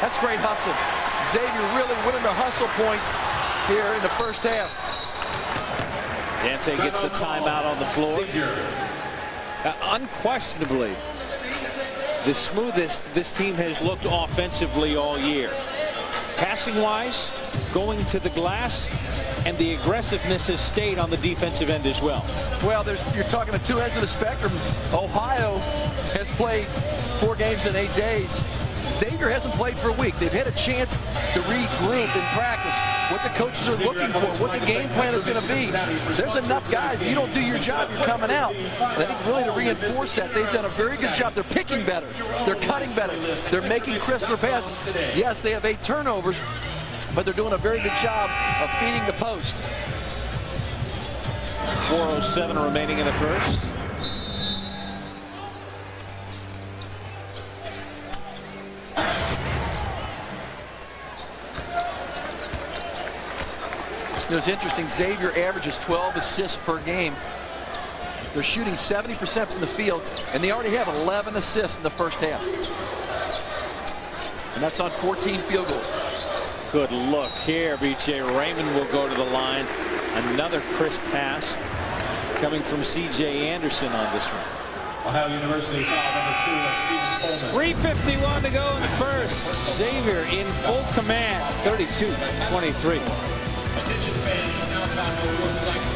That's great hustle. Xavier really winning the hustle points here in the first half. Dante gets the timeout on the floor. Unquestionably, the smoothest this team has looked offensively all year. Passing-wise, going to the glass, and the aggressiveness has stayed on the defensive end as well. Well, you're talking to 2 ends of the spectrum. Ohio has played 4 games in 8 days. Xavier hasn't played for a week. They've had a chance to regroup in practice, what the coaches are looking for, what the game plan is going to be. There's enough guys. If you don't do your job, you're coming out. And I think really to reinforce that, they've done a very good job. They're picking better. They're cutting better. They're making crisper passes. Yes, they have 8 turnovers, but they're doing a very good job of feeding the post. 4:07 remaining in the first. It was interesting. Xavier averages 12 assists per game. They're shooting 70% from the field, and they already have 11 assists in the first half. And that's on 14 field goals. Good look here. B.J. Raymond will go to the line. Another crisp pass coming from C.J. Anderson on this one. Ohio University foul number 2. That's Stephen Coleman. 3:51 to go in the first. Xavier in full command. 32-23. Attention fans, it's now time to award tonight's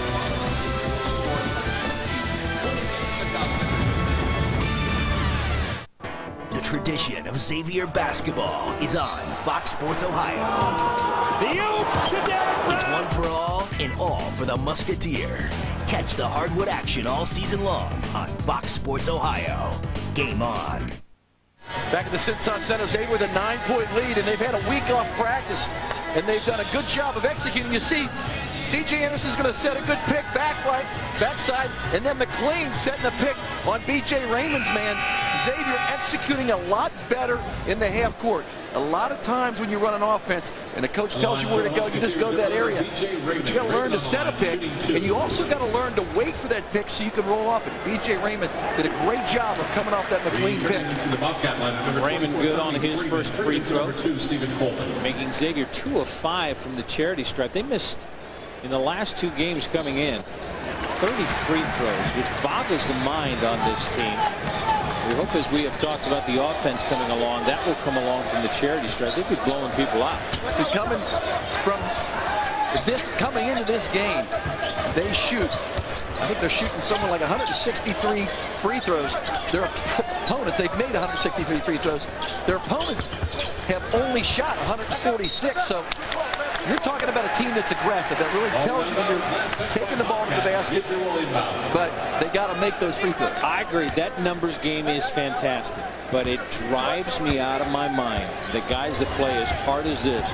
The tradition of Xavier basketball is on Fox Sports Ohio. The oop to Derrick Brown. It's one for all and all for the Musketeer. Catch the hardwood action all season long on Fox Sports Ohio. Game on. Back at the Cintas Center, Xavier with a 9-point lead, and they've had a week off practice, and they've done a good job of executing. You see, C.J. Anderson's going to set a good pick backside, and then McLean setting a pick on B.J. Raymond's man. Xavier executing a lot better in the half court. A lot of times when you run an offense and the coach tells you where to go, you just go to that area. But you got to learn to set a pick, and you also got to learn to wait for that pick so you can roll off it. B.J. Raymond did a great job of coming off that McLean pick. Raymond good on his first free throw, making Xavier 2 of 5 from the charity stripe. They missed in the last 2 games coming in 30 free throws, which boggles the mind on this team. We hope, as we have talked about the offense coming along, that will come along from the charity stripe. They'll be blowing people out. Coming into this game, they shoot, I think they're shooting somewhere like 163 free throws. Their opponents, they've made 163 free throws. Their opponents have only shot 146. So you're talking about a team that's aggressive, that really tells you that you're taking the ball to the basket, but they got to make those free throws. I agree. That numbers game is fantastic, but it drives me out of my mind. The guys that play as hard as this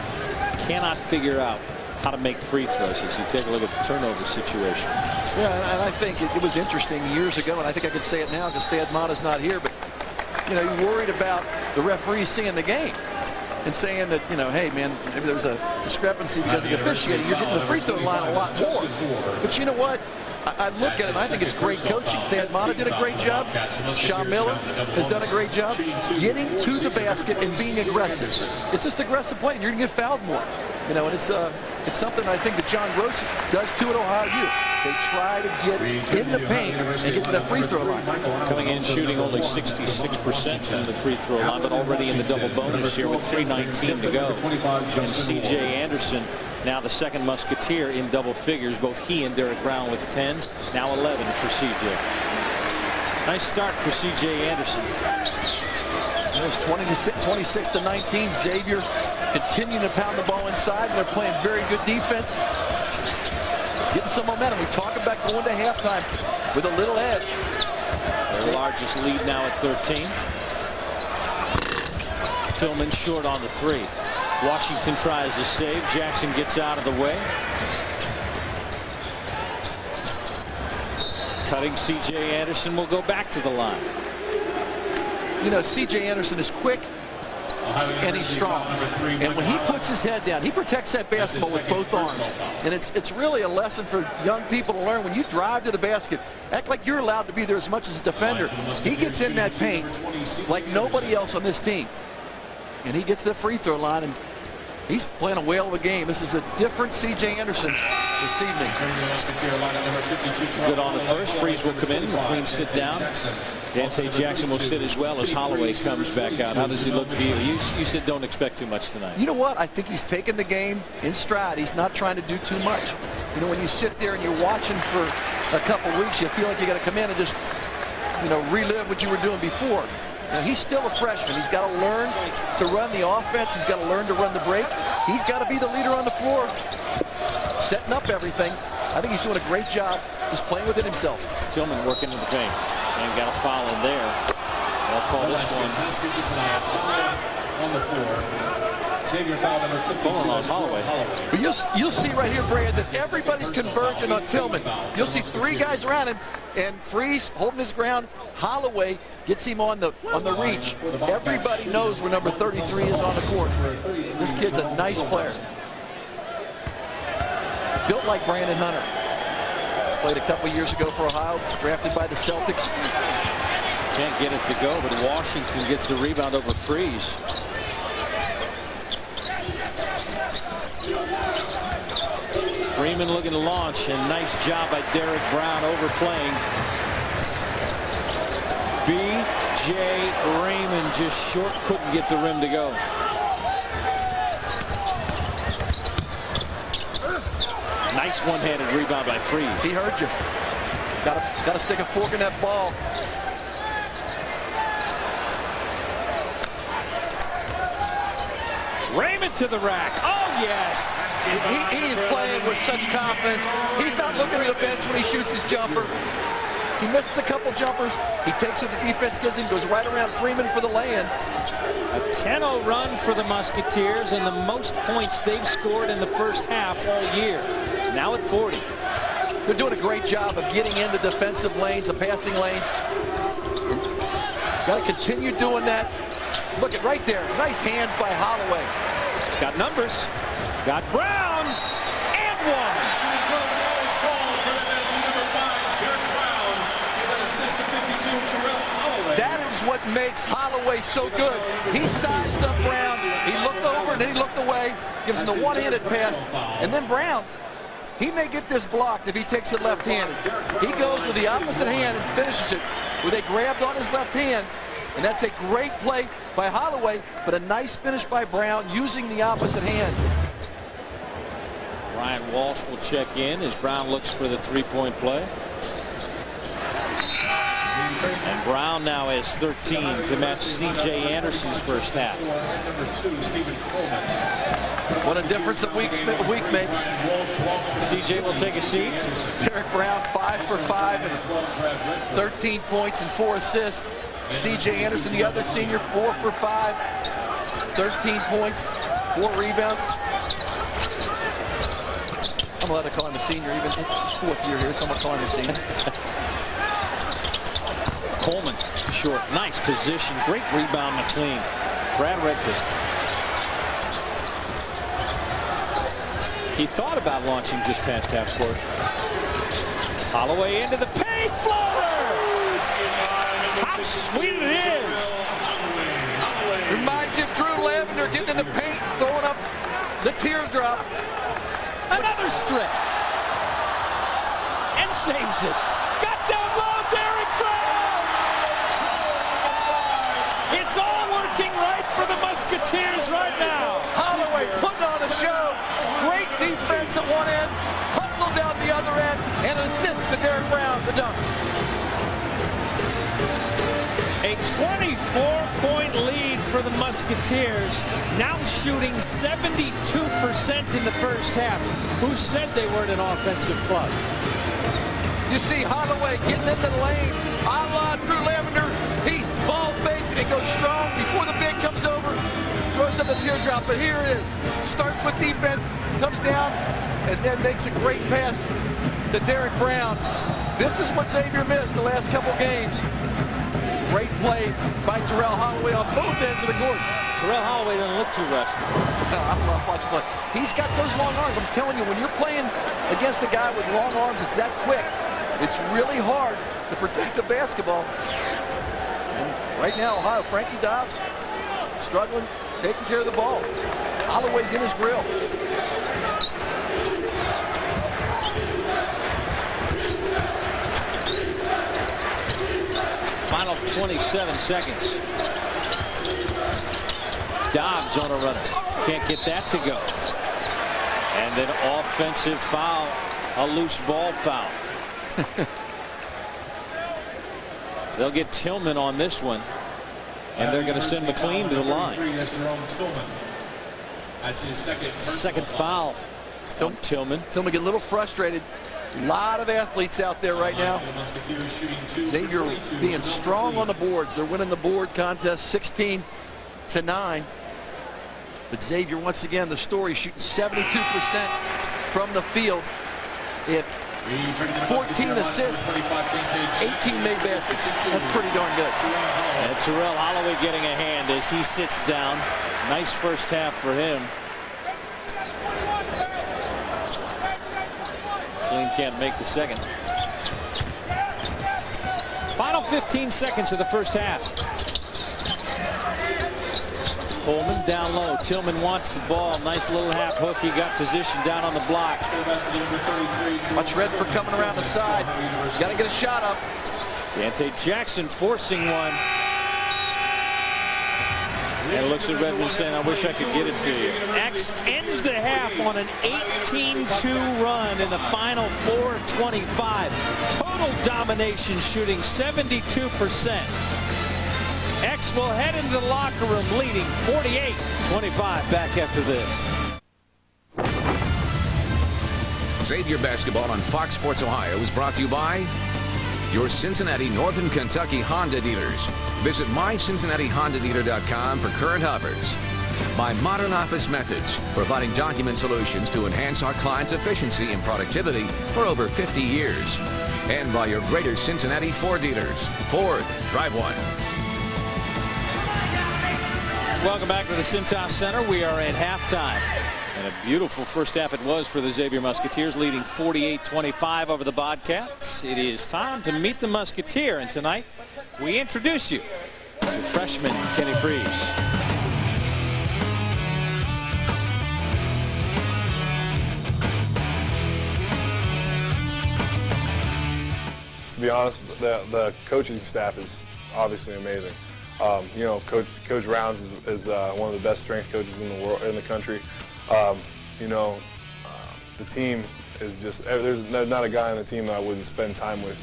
cannot figure out how to make free throws as you take a look at the turnover situation. Yeah, and I think it was interesting years ago, and I think I could say it now because Thad Mata's not here, but you know, you're worried about the referees seeing the game. and saying that, you know, hey, man, maybe there's a discrepancy because of the officiating. You're getting the free throw line a lot more. But you know what? I look at it, and I think it's great coaching. Thad Matta did a great job. Sean Miller has done a great job getting to the basket and being aggressive. It's just aggressive play, and you're going to get fouled more. You know, and it's something I think that John Gross does too at Ohio U. They try to get in the paint and get to the free throw line. Coming in shooting only 66% from the free throw line, but already in the double bonus here with 3:19 to go. And C.J. Anderson, now the second Musketeer in double figures, both he and Derrick Brown with 10, now 11 for C.J. Nice start for C.J. Anderson. It was 26 to 19. Xavier continuing to pound the ball inside, and they're playing very good defense. Getting some momentum. We talk about going to halftime with a little edge. Their largest lead now at 13. Tillman short on the three. Washington tries to save. Jackson gets out of the way. Cutting C.J. Anderson will go back to the line. You know, C.J. Anderson is quick and he's strong. And when he puts his head down, he protects that basketball with both arms. And it's really a lesson for young people to learn. When you drive to the basket, act like you're allowed to be there as much as a defender. He gets in that paint like nobody else on this team. And he gets to the free throw line, and he's playing a whale of a game. This is a different C.J. Anderson this evening. Good on the first. Freeze will come in. McLean sit down. Dante Jackson will sit as well as Holloway comes back out. How does he look to you? You said don't expect too much tonight. You know what? I think he's taking the game in stride. He's not trying to do too much. You know, when you sit there and you're watching for a couple weeks, you feel like you got to come in and just, you know, relive what you were doing before. Now, he's still a freshman. He's got to learn to run the offense. He's got to learn to run the break. He's got to be the leader on the floor, setting up everything. I think he's doing a great job just playing within himself. Tillman working in the paint. And got a foul in there. They'll call this one. On the floor. Xavier foul number 52 on Holloway. But you'll see right here, Brad, that everybody's converging on Tillman. You'll see three guys around him, and Freeze holding his ground. Holloway gets him on the reach. Everybody knows where number 33 is on the court. This kid's a nice player. Built like Brandon Hunter. Played a couple years ago for Ohio, drafted by the Celtics. Can't get it to go, but Washington gets the rebound over Freeze. Freeman looking to launch, and nice job by Derrick Brown overplaying. B.J. Raymond just short, couldn't get the rim to go. Nice one-handed rebound by Freeze. He heard you. Got to stick a fork in that ball. Raymond to the rack. Oh, yes. He is playing with such confidence. He's not looking at the bench when he shoots his jumper. He misses a couple jumpers. He takes what the defense gives him, goes right around Freeman for the lay-in. A 10-0 run for the Musketeers, and the most points they've scored in the first half all year. Now at 40. They're doing a great job of getting into defensive lanes, the passing lanes. Got to continue doing that. Look at right there. Nice hands by Holloway. Got numbers. Got Brown. And one. That is what makes Holloway so good. He sized up Brown. He looked over and then he looked away. Gives him the one-handed pass. And then Brown, he may get this blocked if he takes it left-handed. He goes with the opposite hand and finishes it where they grabbed on his left hand. And that's a great play by Holloway, but a nice finish by Brown using the opposite hand. Ryan Walsh will check in as Brown looks for the three-point play. And Brown now has 13 to match C.J. Anderson's first half. What a difference a week makes. C.J. will take a seat. Derrick Brown 5 for 5 and 13 points and 4 assists. C.J. Anderson, the other senior, 4 for 5, 13 points, 4 rebounds. I'm allowed to call him a senior, even it's 4th year here, so I'm going to call him a senior. Coleman, short, nice position, great rebound, McLean. Brad Redford. He thought about launching just past half court. Holloway into the paint, floater! How sweet it is! Reminds you of Drew Lavender getting in the paint, throwing up the teardrop. Another strip. And saves it. Got down low, Derrick Brown! It's all working right for the Musketeers right now. Holloway putting on a show. Great defense at one end, hustle down the other end, and an assist to Derrick Brown, the dunk. A 24-point lead for the Musketeers, now shooting 72% in the first half. Who said they weren't an offensive club? You see Holloway getting into the lane, a la Drew Lavender. He ball fakes and goes strong before the big comes over, throws up the teardrop. But here it is. Starts with defense, comes down, and then makes a great pass to Derrick Brown. This is what Xavier missed the last couple games. Great play by Terrell Holloway on both ends of the court. Terrell Holloway doesn't look too rusty. No, I love watching play. He's got those long arms. I'm telling you, when you're playing against a guy with long arms, it's that quick. It's really hard to protect the basketball. And right now, Ohio, Frankie Dobbs struggling, taking care of the ball. Holloway's in his grill. Final 27 seconds. Dobbs on a runner. Can't get that to go. And an offensive foul, a loose ball foul. They'll get Tillman on this one, and they're going to send McLean to the line. That's his second foul on Tillman. Tillman get a little frustrated. A lot of athletes out there right now. Xavier being strong on the boards. They're winning the board contest 16-9. But Xavier, once again, the story, shooting 72% from the field. They have 14 assists, 18 made baskets. That's pretty darn good. And Terrell Holloway getting a hand as he sits down. Nice first half for him. Can't make the second. Final 15 seconds of the first half. Coleman down low. Tillman wants the ball. Nice little half hook. He got position down on the block. Watch Redford coming around the side. He's got to get a shot up. Dante Jackson forcing one. And looks at Redmond saying, I wish I could get it to you. X ends the half on an 18-2 run in the final 4:25. Total domination, shooting 72%. X will head into the locker room leading 48-25. Back after this. Xavier basketball on Fox Sports Ohio is brought to you by your Cincinnati Northern Kentucky Honda dealers. Visit mycincinnatihondadealer.com for current offers. By Modern Office Methods, providing document solutions to enhance our clients' efficiency and productivity for over 50 years. And by your Greater Cincinnati Ford dealers. Ford, drive one. Welcome back to the Cintas Center. We are at halftime. And a beautiful first half it was for the Xavier Musketeers, leading 48-25 over the Bobcats. It is time to meet the Musketeer, and tonight we introduce you to freshman Kenny Freeze. To be honest, the coaching staff is obviously amazing. You know, Coach Rounds is one of the best strength coaches in the world, in the country. You know, the team is just, there's not a guy on the team that I wouldn't spend time with.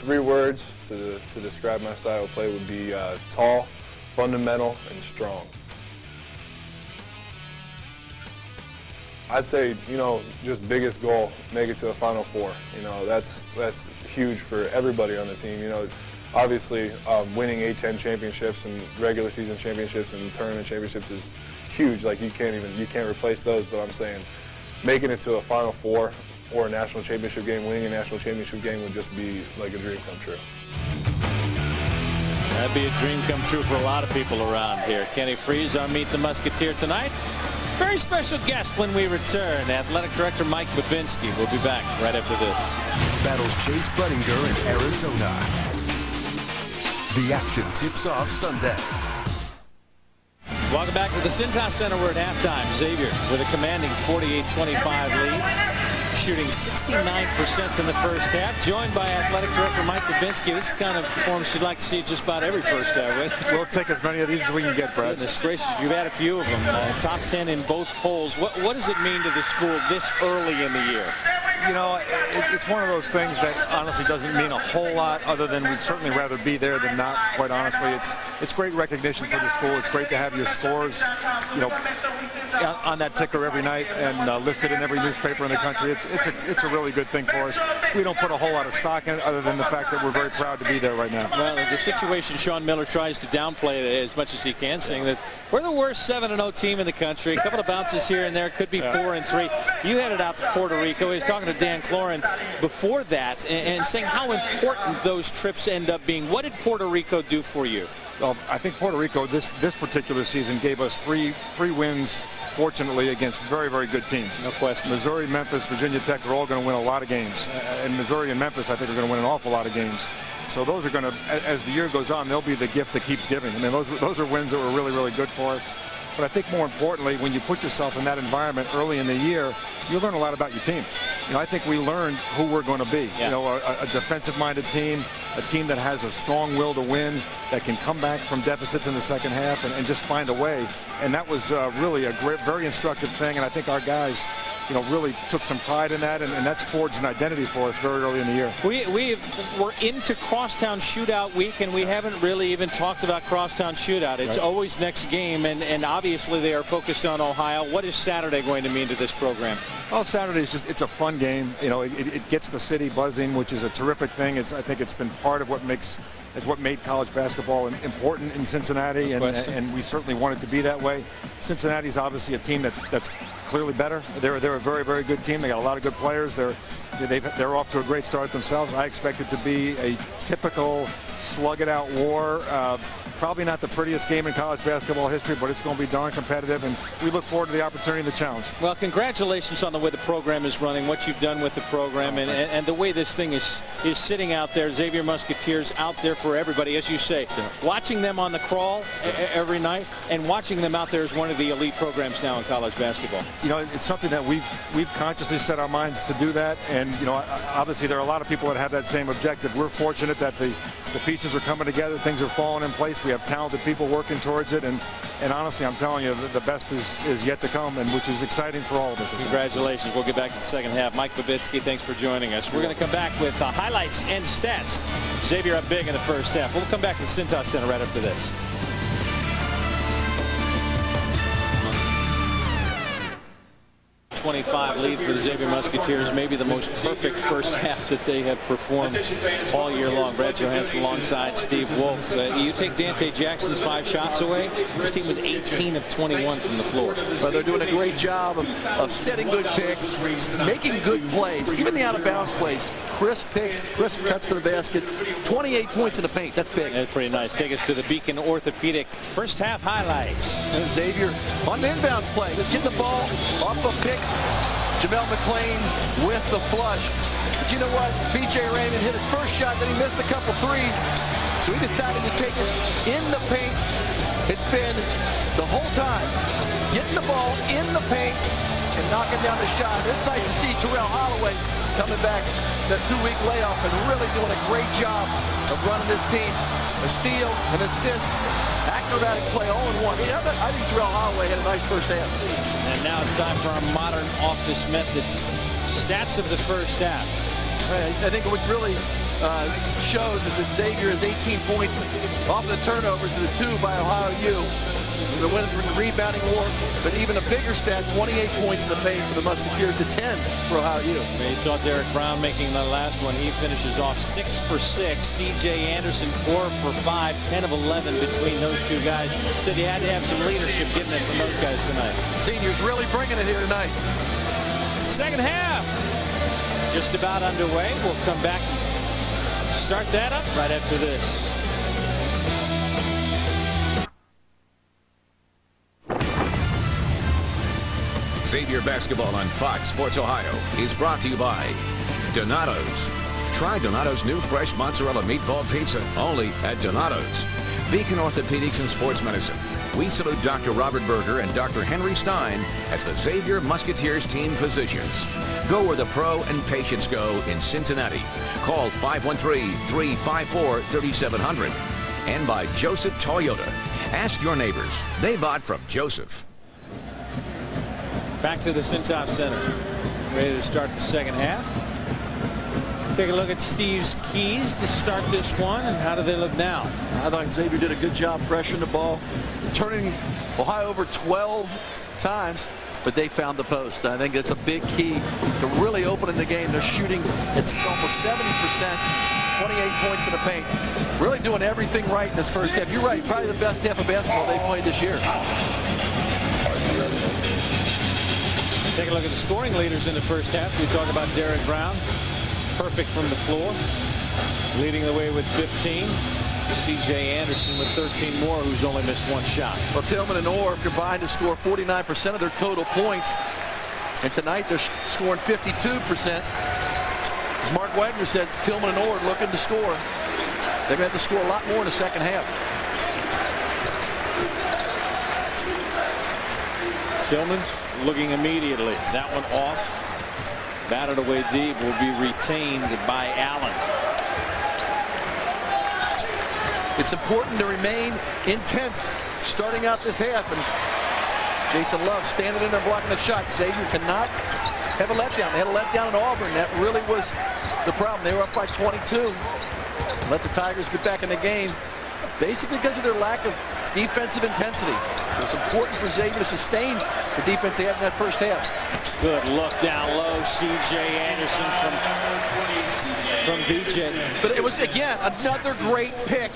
3 words to describe my style of play would be tall, fundamental, and strong. I'd say, you know, just biggest goal, make it to the Final Four. You know, that's huge for everybody on the team. You know, obviously winning A-10 championships and regular season championships and tournament championships is huge. Like you can't replace those. But I'm saying, making it to a Final Four or a national championship game, winning a national championship game would just be like a dream come true. That'd be a dream come true for a lot of people around here. Kenny Freeze on Meet the Musketeer tonight. Very special guest when we return. Athletic Director Mike Babinski. We'll be back right after this. Battles Chase Budinger in Arizona. The action tips off Sunday. Welcome back to the Cintas Center. We're at halftime. Xavier with a commanding 48-25 lead, shooting 69% in the first half. Joined by Athletic Director Mike Babinski. This is the kind of performance you'd like to see just about every first half. We'll take as many of these as we can get, Brad. Goodness gracious, you've had a few of them. Top 10 in both polls. What does it mean to the school this early in the year? You know, it's one of those things that honestly doesn't mean a whole lot, other than we'd certainly rather be there than not, quite honestly. It's great recognition for the school. It's great to have your scores, you know, on that ticker every night and listed in every newspaper in the country. It's a really good thing for us. We don't put a whole lot of stock in it, other than the fact that we're very proud to be there right now. Well, the situation, Sean Miller tries to downplay it as much as he can, saying that we're the worst 7-0 team in the country. A couple of bounces here and there, could be 4-3. You headed out to Puerto Rico. He was talking to Dan Cloran before that and saying how important those trips end up being. What did Puerto Rico do for you? Well, I think Puerto Rico this particular season gave us three wins, fortunately, against very, very good teams. No question. Missouri, Memphis, Virginia Tech are all going to win a lot of games. And Missouri and Memphis, I think, are going to win an awful lot of games. So those are going to, as the year goes on, they'll be the gift that keeps giving. I mean, those are wins that were really, really good for us. But I think more importantly, when you put yourself in that environment early in the year, you learn a lot about your team. You know, I think we learned who we're going to be. Yeah. You know, a defensive-minded team, a team that has a strong will to win, that can come back from deficits in the second half and just find a way. And that was really a great, very instructive thing. And I think our guys, you know, really took some pride in that, and that's forged an identity for us very early in the year. We're into Crosstown Shootout week, and we haven't really even talked about Crosstown Shootout. It's right. Always next game, and obviously they are focused on Ohio. What is Saturday going to mean to this program? Well, Saturday is it's a fun game. You know, it gets the city buzzing, which is a terrific thing. I think it's been part of what made college basketball important in Cincinnati, and we certainly want it to be that way. Cincinnati's obviously a team that's clearly better. They're a very, very good team. They got a lot of good players. They're off to a great start themselves. I expect it to be a typical slug-it-out war. Probably not the prettiest game in college basketball history, but it's going to be darn competitive, and we look forward to the opportunity and the challenge. Well, congratulations on the way the program is running, what you've done with the program, and the way this thing is sitting out there. Xavier Musketeers out there for everybody, as you say. Yeah. Watching them on the crawl every night and watching them out there is one of the elite programs now in college basketball. You know, it's something that we've consciously set our minds to do that, and you know, obviously there are a lot of people that have that same objective. We're fortunate that the pieces are coming together, things are falling in place. We have talented people working towards it, and honestly, I'm telling you, the best is yet to come, and which is exciting for all of us. Congratulations. We'll get back to the second half. Mike Babinski, thanks for joining us. We're going to come back with the highlights and stats. Xavier up big in the first half. We'll come back to the Cintas Center right after this. .25 lead for the Xavier Musketeers, maybe the most perfect first half that they have performed all year long. Brad Johansson alongside Steve Wolf. You take Dante Jackson's 5 shots away, this team was 18 of 21 from the floor. Well, they're doing a great job of setting good picks, making good plays, even the out-of-bounds plays. Crisp picks, crisp cuts to the basket, 28 points in the paint. That's big. That's pretty nice. Take us to the Beacon Orthopedic first half highlights. And Xavier on the inbounds play. Just getting the ball off a pick. Jamel McClain with the flush. But you know what? B.J. Raymond hit his first shot, then he missed a couple threes. So he decided to take it in the paint. It's been the whole time getting the ball in the paint and knocking down the shot. It's nice to see Terrell Holloway coming back that 2-week layoff and really doing a great job of running this team. A steal, an assist, acrobatic play, all in one. I think Terrell Holloway had a nice first half. And now it's time for our modern office methods. Stats of the first half. I think what really shows is that Xavier has 18 points off the turnovers to the 2 by Ohio U. They're winning the rebounding war, but even a bigger stat, 28 points in the paint for the Musketeers to 10 for Ohio U. You saw Derrick Brown making the last one. He finishes off 6 for 6. C.J. Anderson 4 for 5, 10 of 11 between those two guys. Said you had to have some leadership getting it from those guys tonight. Seniors really bringing it here tonight. Second half just about underway. We'll come back and start that up right after this. Xavier basketball on Fox Sports Ohio is brought to you by Donato's. Try Donato's new fresh mozzarella meatball pizza only at Donato's. Beacon Orthopedics and Sports Medicine. We salute Dr. Robert Berger and Dr. Henry Stein as the Xavier Musketeers team physicians. Go where the pro and patients go in Cincinnati. Call 513-354-3700. And by Joseph Toyota. Ask your neighbors. They bought from Joseph. Back to the Cintas Center. Ready to start the second half. Take a look at Steve's keys to start this one, and how do they look now? I thought Xavier did a good job pressuring the ball, turning Ohio over 12 times, but they found the post. I think that's a big key to really opening the game. They're shooting, it's almost 70%, 28 points in the paint. Really doing everything right in this first half. You're right, probably the best half of basketball they played this year. Take a look at the scoring leaders in the first half. We talk about Derrick Brown. Perfect from the floor, leading the way with 15. C.J. Anderson with 13 more, who's only missed one shot. Well, Tillman and Orr combined to score 49% of their total points, and tonight they're scoring 52%. As Mark Wagner said, Tillman and Orr looking to score. They're going to have to score a lot more in the second half. Tillman looking immediately. That one off. Batted away deep, will be retained by Allen. It's important to remain intense starting out this half, and Jason Love standing in there blocking the shot. Xavier cannot have a letdown. They had a letdown in Auburn. That really was the problem. They were up by 22. Let the Tigers get back in the game, basically because of their lack of defensive intensity. It's important for Xavier to sustain the defense they had in that first half. Good look down low. C.J. Anderson from BJ. But it was, again, another great pick.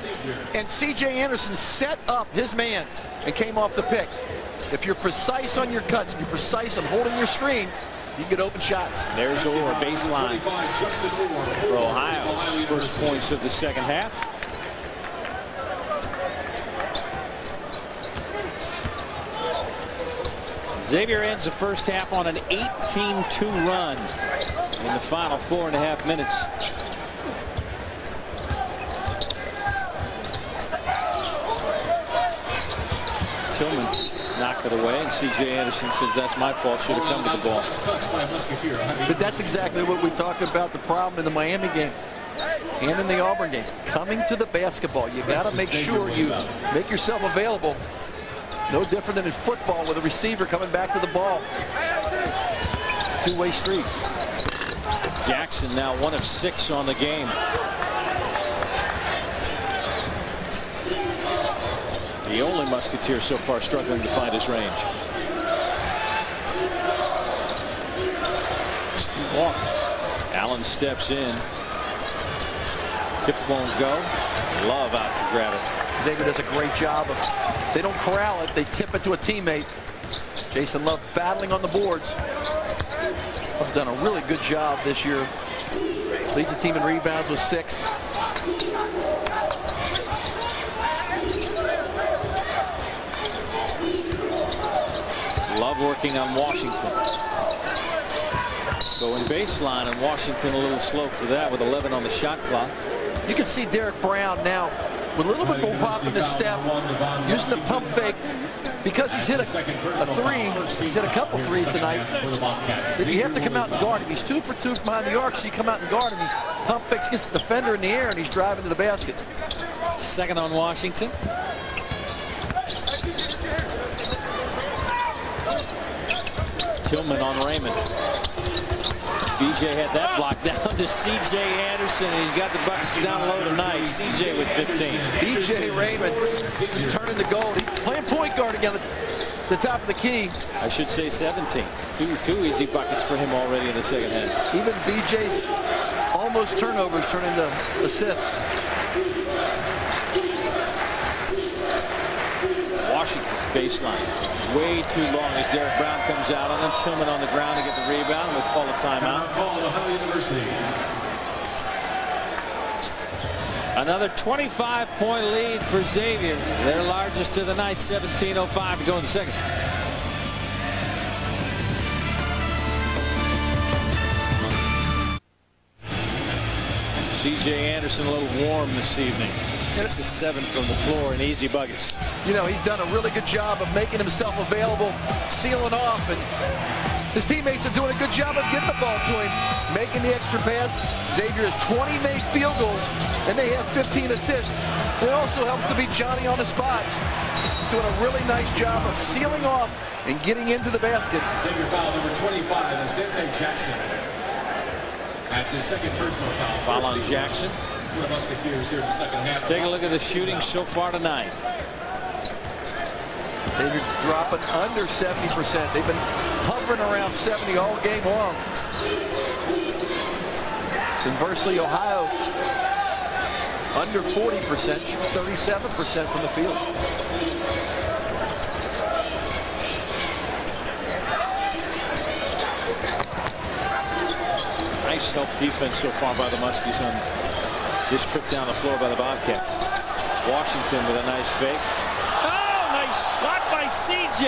And C.J. Anderson set up his man and came off the pick. If you're precise on your cuts, you're precise on holding your screen, you can get open shots. There's Orr, baseline for Ohio. First points of the second half. Xavier ends the first half on an 18-2 run in the final 4.5 minutes. Tillman knocked it away, and C.J. Anderson says, that's my fault, should have come to the ball. But that's exactly what we talked about, the problem in the Miami game and in the Auburn game. Coming to the basketball, you got to make sure you make yourself available. No different than in football with a receiver coming back to the ball. Two-way street. Jackson now 1 of 6 on the game. The only Musketeer so far struggling to find his range. He walked. Allen steps in. Tip won't go. Love out to grab it. Xavier does a great job of, they don't corral it, they tip it to a teammate. Jason Love battling on the boards. Love's done a really good job this year. Leads the team in rebounds with 6. Love working on Washington. Going baseline, and Washington a little slow for that with 11 on the shot clock. You can see Derrick Brown now with a little bit more pop in the step, using the pump fake, because he's hit a 3. He's hit a couple threes tonight. You have to come out and guard him. He's 2 for 2 behind the arc, so you come out and guard him. He pump fakes, gets the defender in the air, and he's driving to the basket. Second on Washington. Tillman on Raymond. BJ had that block down to C.J. Anderson, and he's got the buckets down low tonight. C.J. with 15. BJ Raymond is turning to gold. He's playing point guard again at the top of the key. I should say 17. Two easy buckets for him already in the second half. Even BJ's almost turnovers turn into assists. Washington baseline. Way too long as Derrick Brown comes out on him. Tillman on the ground to get the rebound. We'll call a timeout. Another 25-point lead for Xavier. Their largest of the night. 17:05 to go in the second. C.J. Anderson a little warm this evening. 6 of 7 from the floor and easy buckets. You know, he's done a really good job of making himself available, sealing off, and his teammates are doing a good job of getting the ball to him, making the extra pass. Xavier has 20 made field goals, and they have 15 assists. It also helps to be Johnny on the spot. He's doing a really nice job of sealing off and getting into the basket. Xavier foul number 25 is Dante Jackson. That's his second personal foul. Foul on Jackson. For the Musketeers here in the second half. Take a look at the shooting so far tonight. Xavier dropping under 70%. They've been hovering around 70 all game long. Conversely, Ohio under 40%, 37% from the field. Nice help defense so far by the Muskies on this trip down the floor by the Bobcats. Washington with a nice fake. Oh, nice shot by C.J.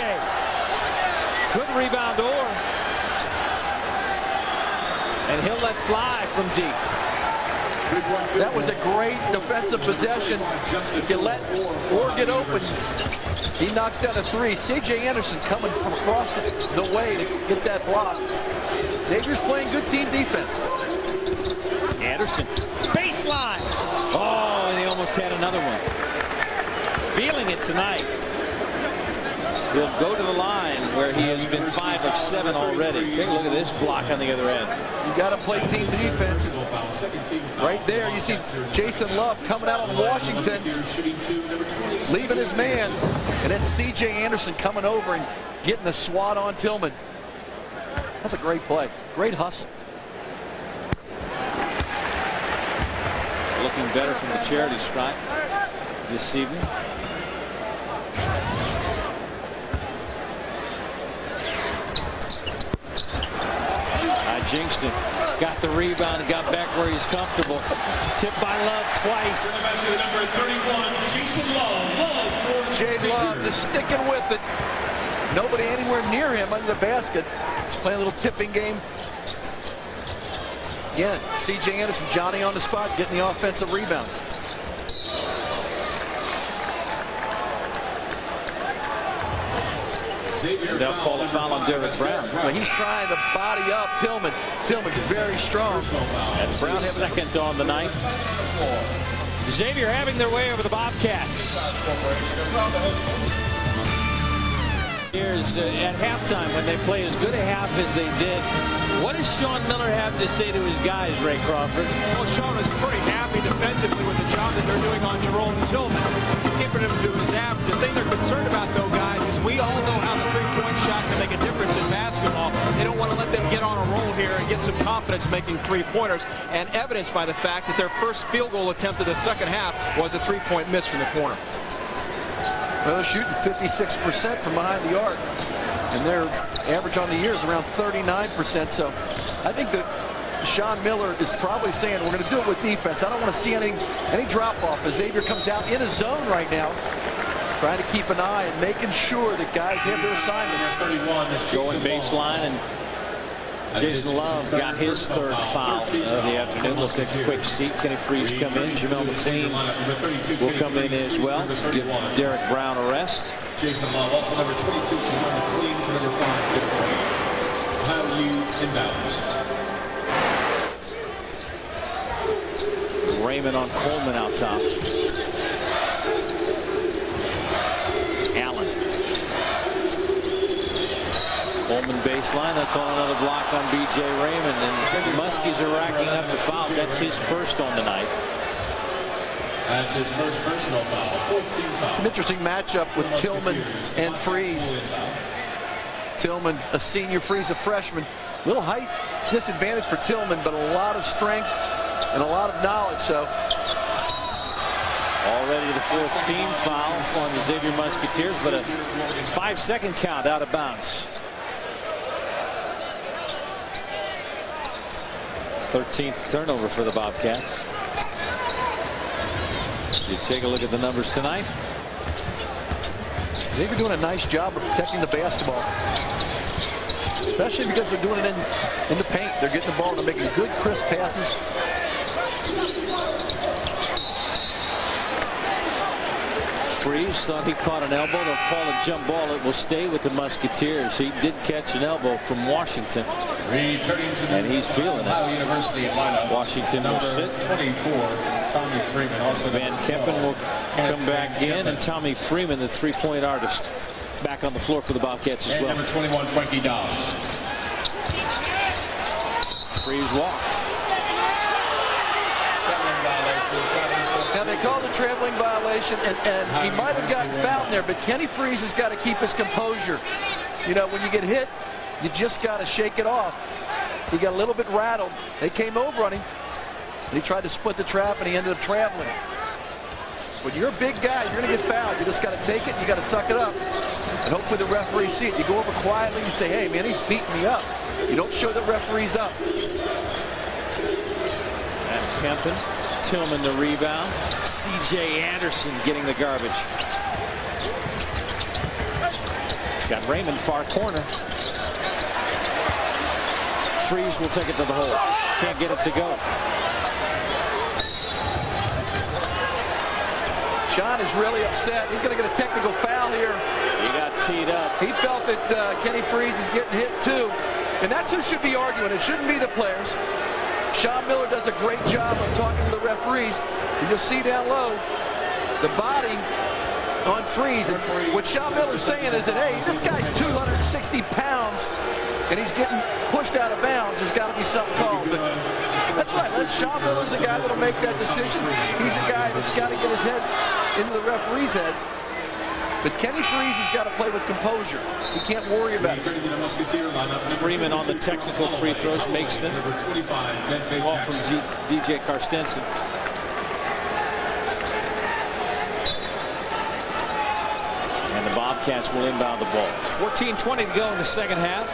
Good rebound, Orr. And he'll let fly from deep. That was a great defensive possession. You let Orr get open. He knocks down a three. C.J. Anderson coming from across the way to get that block. Xavier's playing good team defense. Anderson, baseline. Oh, and he almost had another one. Feeling it tonight. He'll go to the line where he has been 5 of 7 already. Take a look at this block on the other end. You got to play team defense. Right there, you see Jason Love coming out on Washington, leaving his man, and then C.J. Anderson coming over and getting a swat on Tillman. That's a great play. Great hustle. Looking better from the charity stripe this evening. Jinxton got the rebound and got back where he's comfortable. Tipped by Love twice. Number 31, Jason Love. Jay Love just sticking with it. Nobody anywhere near him under the basket. He's playing a little tipping game. Again, C.J. Anderson, Johnny on the spot, getting the offensive rebound. They'll call a foul on Derrick Brown. Well, he's trying to body up Tillman. Tillman's very strong. That's Brown second on the night. Xavier having their way over the Bobcats. Here's at halftime when they play as good a half as they did. What does Sean Miller have to say to his guys, Ray Crawford? Well, Sean is pretty happy defensively with the job that they're doing on Jerome Tillman, keeping him to his average. The thing they're concerned about, though, guys, is we all know how the three-point shot can make a difference in basketball. They don't want to let them get on a roll here and get some confidence making three-pointers, and evidenced by the fact that their first field goal attempt of the second half was a three-point miss from the corner. Well, they're shooting 56% from behind the arc, and their average on the year is around 39%. So I think that Sean Miller is probably saying we're going to do it with defense. I don't want to see any drop-off as Xavier comes out in a zone right now, trying to keep an eye and making sure that guys have their assignments. Going baseline, and Jason Love got his third foul of the afternoon. Let's take a quick seat. Kenny Freeze come in. Jamel McLean will come in as well. Give Derrick Brown a rest. Jason Love, also number 22, Jamel McLean for number 5. Ohio U inbounds. Raymond on Coleman out top. Allen. Coleman baseline. They'll call another block on B.J. Raymond. And the Muskies are racking up the fouls. That's his first on tonight. That's his first personal foul. 14 foul. It's an interesting matchup with Tillman and Freeze. Tillman, a senior, Freeze, a freshman. Little height disadvantage for Tillman, but a lot of strength and a lot of knowledge. So already the fourth team foul on the Xavier Musketeers, but a 5-second count out of bounds. 13th turnover for the Bobcats. You take a look at the numbers tonight. Xavier doing a nice job of protecting the basketball, especially because they're doing it in the paint. They're getting the ball and they're making good, crisp passes. Freeze thought he caught an elbow. They'll call it jump ball. It will stay with the Musketeers. He did catch an elbow from Washington, and he's feeling it. University lineup. Washington will sit. 24, Tommy Freeman. Also Van Kempen will come back in, and Tommy Freeman, the three-point artist, back on the floor for the Bobcats as and well. number 21, Frankie Dawes. Freeze walks. Now they called a traveling violation, and he might have gotten fouled in there, but Kenny Freeze has got to keep his composure. You know, when you get hit, you just got to shake it off. He got a little bit rattled. They came over on him. He tried to split the trap, and he ended up traveling. When you're a big guy, you're going to get fouled. You just got to take it, and you got to suck it up. And hopefully the referees see it. You go over quietly, you say, hey, man, he's beating me up. You don't show the referees up. And Kempen, Tillman the rebound. C.J. Anderson getting the garbage. He's got Raymond far corner. Freeze will take it to the hole. Can't get it to go. Sean is really upset. He's going to get a technical foul here. He got teed up. He felt that Kenny Freeze is getting hit too. And that's who should be arguing. It shouldn't be the players. Sean Miller does a great job of talking to the referees. And you'll see down low the body on Freeze. And what Sean Miller's saying is that, hey, this guy's 260 pounds and he's getting pushed out of bounds. There's got to be something called. But that's right. Sean Miller's the guy that'll make that decision. He's a guy that's got to get his head into the referee's head. But Kenny Freeze has got to play with composure. He can't worry about it. Freeman on the technical free throws makes them. Ball from DJ Carstensen. And the Bobcats will inbound the ball. 14:20 to go in the second half.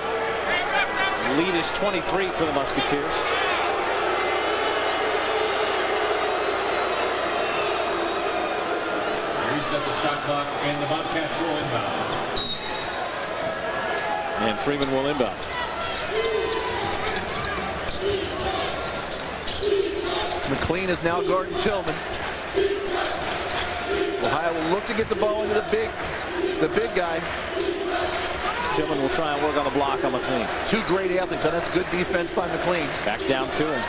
Lead is 23 for the Musketeers. Reset the shot clock, and the Bobcats will inbound. And Freeman will inbound. McLean is now guarding Tillman. Ohio will look to get the ball into the big guy. Tillman will try and work on the block on McLean. Two great athletes, and that's good defense by McLean. Back down to him.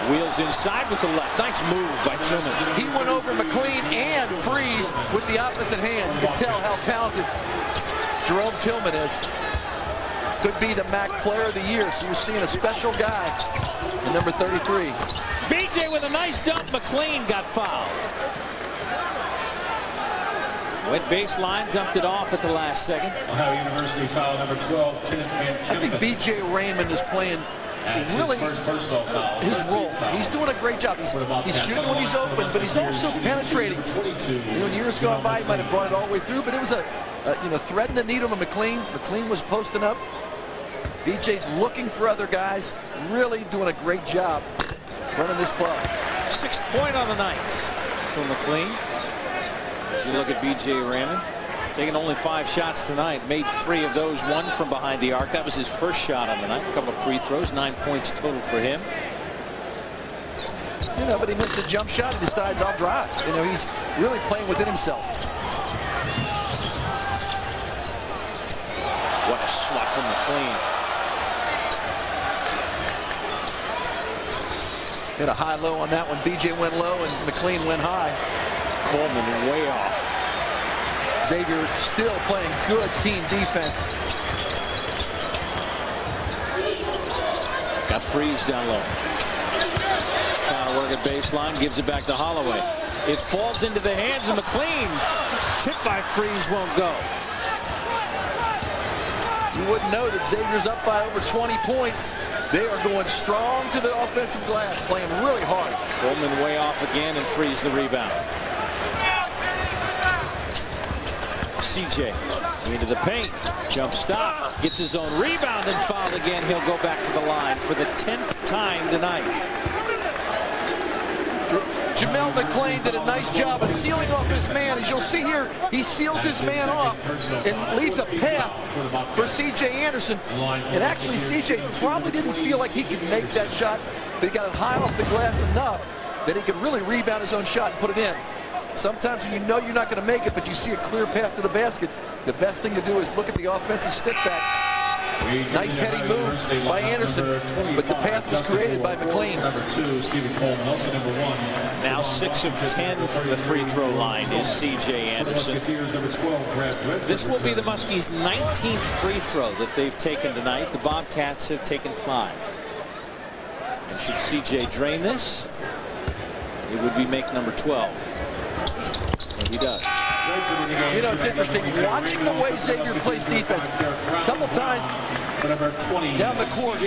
Wheels inside with the left. Nice move by Tillman. He went over McLean and Freeze with the opposite hand. You can tell how talented Jerome Tillman is. Could be the MAC Player of the Year. So you're seeing a special guy in number 33. BJ with a nice dump. McLean got fouled. Went baseline, dumped it off at the last second. Ohio University foul number 12, Kenneth Van Kempen. I think BJ Raymond is playing really his role. He's doing a great job. He's shooting when he's open, but he's also penetrating. You know, years gone by, he might have brought it all the way through, but it was threading the needle to McLean. McLean was posting up. BJ's looking for other guys. Really doing a great job running this club. 6th point on the night for McLean. As you look at BJ Raymond, taking only 5 shots tonight, made 3 of those, 1 from behind the arc. That was his first shot on the night. A couple of free throws, 9 points total for him. You know, but he makes a jump shot and decides I'll drive. You know, he's really playing within himself. What a swat from McLean. Hit a high-low on that one. BJ went low and McLean went high. Coleman way off. Xavier still playing good team defense. Got Freeze down low. Trying to work at baseline, gives it back to Holloway. It falls into the hands of McLean. Tipped by Freeze, won't go. You wouldn't know that Xavier's up by over 20 points. They are going strong to the offensive glass, playing really hard. Coleman way off again and Freeze the rebound. CJ into the paint, jump stop, gets his own rebound and fouled again. He'll go back to the line for the 10th time tonight. Jamel McLean did a nice job of sealing off his man. As you'll see here, he seals his man off and leaves a path for C.J. Anderson. And actually, C.J. probably didn't feel like he could make that shot, but he got it high off the glass enough that he could really rebound his own shot and put it in. Sometimes when you know you're not going to make it, but you see a clear path to the basket, the best thing to do is look at the offensive stick back. Nice heady move by Anderson, but the path was created by McLean. Now 6 of 10 from the free throw line is C.J. Anderson. This will be the Muskies' 19th free throw that they've taken tonight. The Bobcats have taken 5. And should C.J. drain this, it would be make number 12. And he does. You know, it's interesting watching the way Xavier plays defense. A couple times down the court,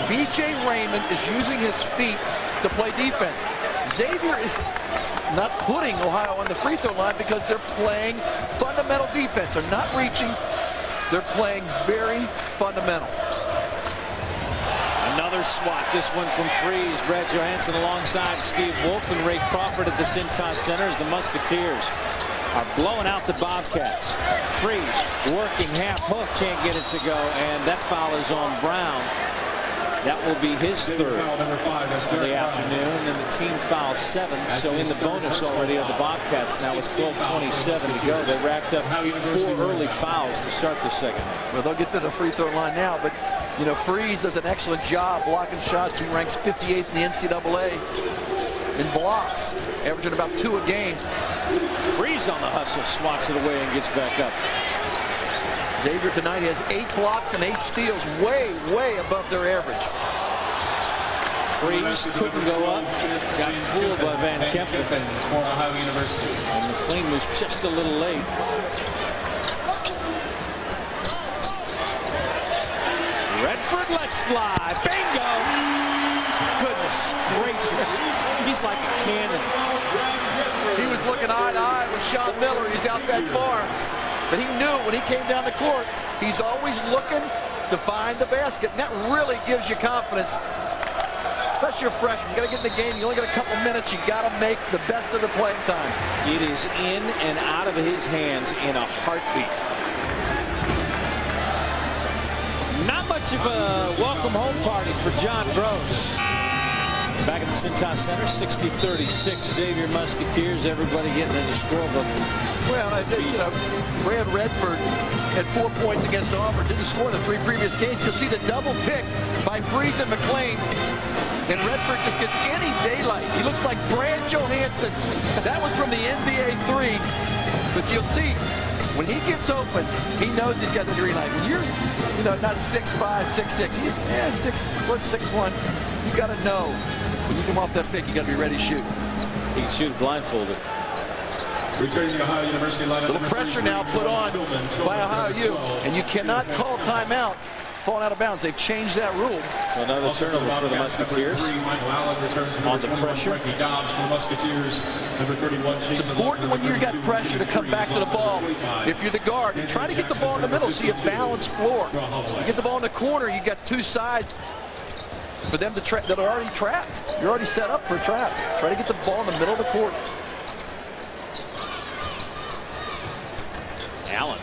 B.J. Raymond is using his feet to play defense. Xavier is not putting Ohio on the free throw line because they're playing fundamental defense. They're not reaching. They're playing very fundamental. Another swat, this one from Freeze. Brad Johansson alongside Steve Wolf and Ray Crawford at the Cintas Center as the Musketeers are blowing out the Bobcats. Freeze working half hook, can't get it to go, and that foul is on Brown. That will be his third of the afternoon, and the team fouls 7, so in the bonus already of the Bobcats now with 12:27 to go. They racked up 4 early fouls to start the second half. Well, they'll get to the free throw line now, but you know, Freeze does an excellent job blocking shots. He ranks 58th in the NCAA in blocks, averaging about 2 a game. Freeze on the hustle, swats it away and gets back up. Xavier tonight has 8 blocks and 8 steals, way above their average. Freeze couldn't go up, got fooled by Van Kempen. And McLean was just a little late. Redford lets fly, bingo! Goodness gracious, he's like a cannon. He was looking eye to eye with Sean Miller. He's out that far. But he knew when he came down the court, he's always looking to find the basket. And that really gives you confidence, especially a freshman. You got to get in the game. You only got a couple minutes. You got to make the best of the playing time. It is in and out of his hands in a heartbeat. Not much of a welcome home party for John Gross. Back at the Cintas Center, 60-36, Xavier Musketeers. Everybody getting in the scorebook. Well, I think, you know, Brad Redford had 4 points against Auburn. Didn't score in the 3 previous games. You'll see the double pick by Freeze and McLean. And Redford just gets any daylight. He looks like Brad Johansson. That was from the NBA 3. But you'll see, when he gets open, he knows he's got the green light. When you're, you know, not 6'5", 6'6", he's 6'1". You got to know when you come off that pick, you got to be ready to shoot. He can shoot blindfolded. Returning to Ohio University lineup. Little pressure now put on by Ohio U, and you cannot call timeout falling out of bounds. They've changed that rule. So another turnover for the Musketeers. On the pressure. It's important when you got pressure to come back to the ball. If you're the guard, try to get the ball in the middle so you balance floor. You get the ball in the corner, you got 2 sides for them to that are already trapped. You're already set up for a trap. Try to get the ball in the middle of the court. Allen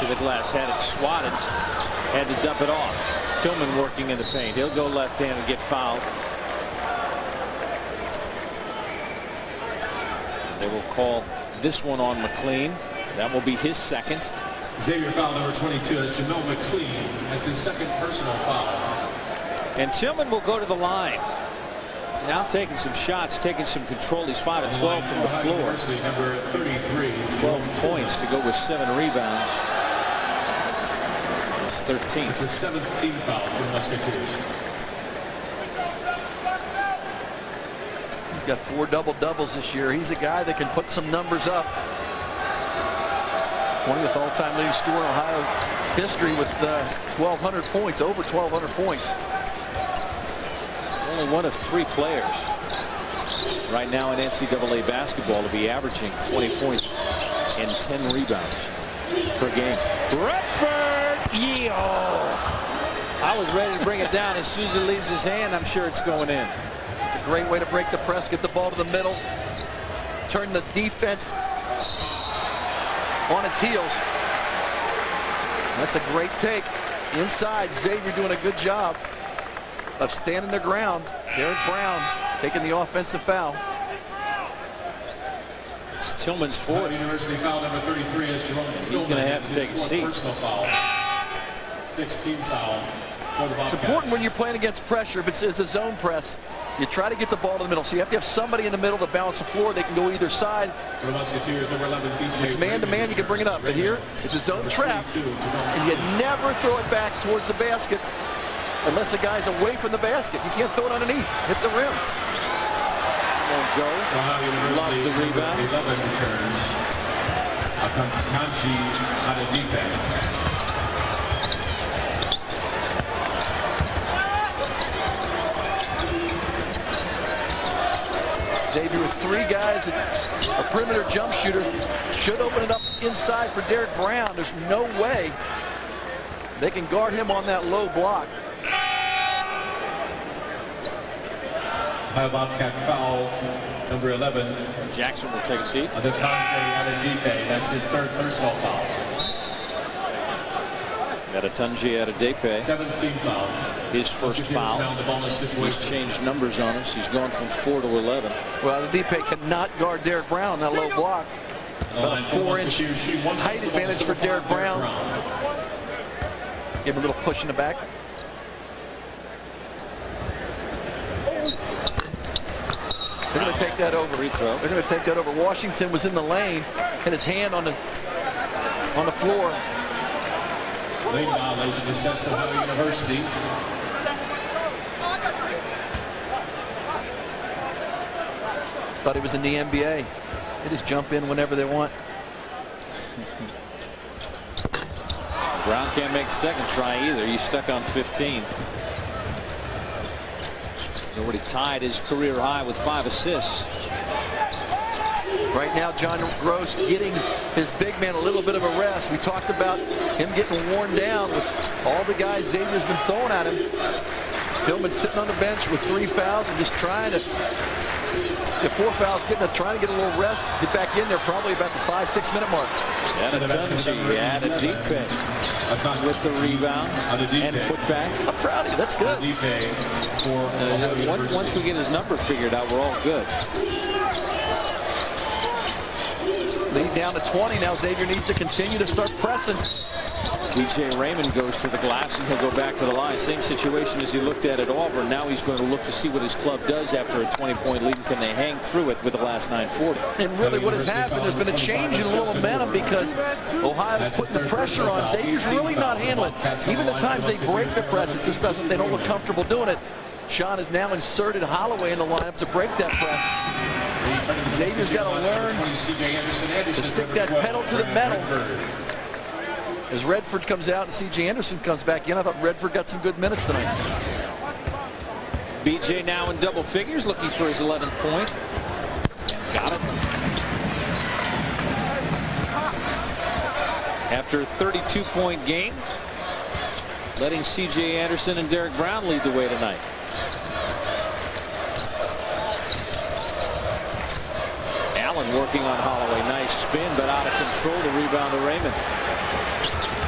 to the glass, had it swatted, had to dump it off. Tillman working in the paint. He'll go left hand and get fouled. They will call this one on McLean. That will be his second. Xavier foul number 22 is Jamel McLean. That's his second personal foul. And Tillman will go to the line. Now taking some shots, taking some control. He's 5 of 12 from the floor. Number 33. 12 points to go with 7 rebounds. It's 13. It's a 17th foul for the Musketeers. He's got 4 double-doubles this year. He's a guy that can put some numbers up. 20th all-time leading scorer in Ohio history with 1,200 points, over 1,200 points. Only one of 3 players right now in NCAA basketball to be averaging 20 points and 10 rebounds per game. Redford, I was ready to bring it down. As soon as it leaves his hand, I'm sure it's going in. It's a great way to break the press, get the ball to the middle, turn the defense on its heels. That's a great take. Inside, Xavier doing a good job of standing their ground. Derrick Brown taking the offensive foul. It's Tillman's fourth. University foul number 33 is Jerome. He's going to have to take a seat. Personal foul. 16th foul for the Bobcats. It's important when you're playing against pressure. If it's a zone press, you try to get the ball to the middle. So you have to have somebody in the middle to balance the floor. They can go either side. For the Musketeers, number 11, BJ. It's man-to-man, you can bring it up. But here, it's a zone trap. And you never throw it back towards the basket unless the guy's away from the basket. You can't throw it underneath. Hit the rim. Won't go. Love the rebound. 11 returns. Akanji Adedipe. Xavier with three guys, a perimeter jump shooter, should open it up inside for Derrick Brown. There's no way they can guard him on that low block. High Bobcat foul, number 11. Jackson will take a seat. Adedipe, that's his third personal foul. Adedipe. 17 fouls. His first foul. He's changed numbers on us. He's gone from 4 to 11. Well, Adedipe cannot guard Derrick Brown, that low block. About a 4-inch height advantage for Derrick Brown. Give him a little push in the back. They're going to take that over. Free throw. They're going to take that over. Washington was in the lane, had his hand on the floor. Lane violation assessed at Ohio University. Thought he was in the NBA. They just jump in whenever they want. Brown can't make the second try either. He's stuck on 15. He's already tied his career high with 5 assists. Right now, John Gross getting his big man a little bit of a rest. We talked about him getting worn down with all the guys Xavier's been throwing at him. Tillman sitting on the bench with 3 fouls and just trying to get 4 fouls, trying to get a little rest, get back in there probably about the 5-6 minute mark. Adedipe with the rebound and put back. I'm proud of you. That's good. Once we get his number figured out, we're all good. Lead down to 20 now. Xavier needs to continue to start pressing. BJ Raymond goes to the glass and he'll go back to the line. Same situation as he looked at Auburn. Now he's going to look to see what his club does after a 20-point lead. Can they hang through it with the last 9:40? And really what has happened, there's been a change in a little momentum because Ohio's putting the pressure on. Xavier's really not handling. Even the times they break the press, it just doesn't, they don't look comfortable doing it. Sean has now inserted Holloway in the lineup to break that press. Xavier's got to learn to stick that pedal to the metal. As Redford comes out and C.J. Anderson comes back in, I thought Redford got some good minutes tonight. BJ now in double figures, looking for his 11th point. And got it. After a 32-point game, letting C.J. Anderson and Derrick Brown lead the way tonight. Allen working on Holloway. Nice spin, but out of control. The rebound to Raymond.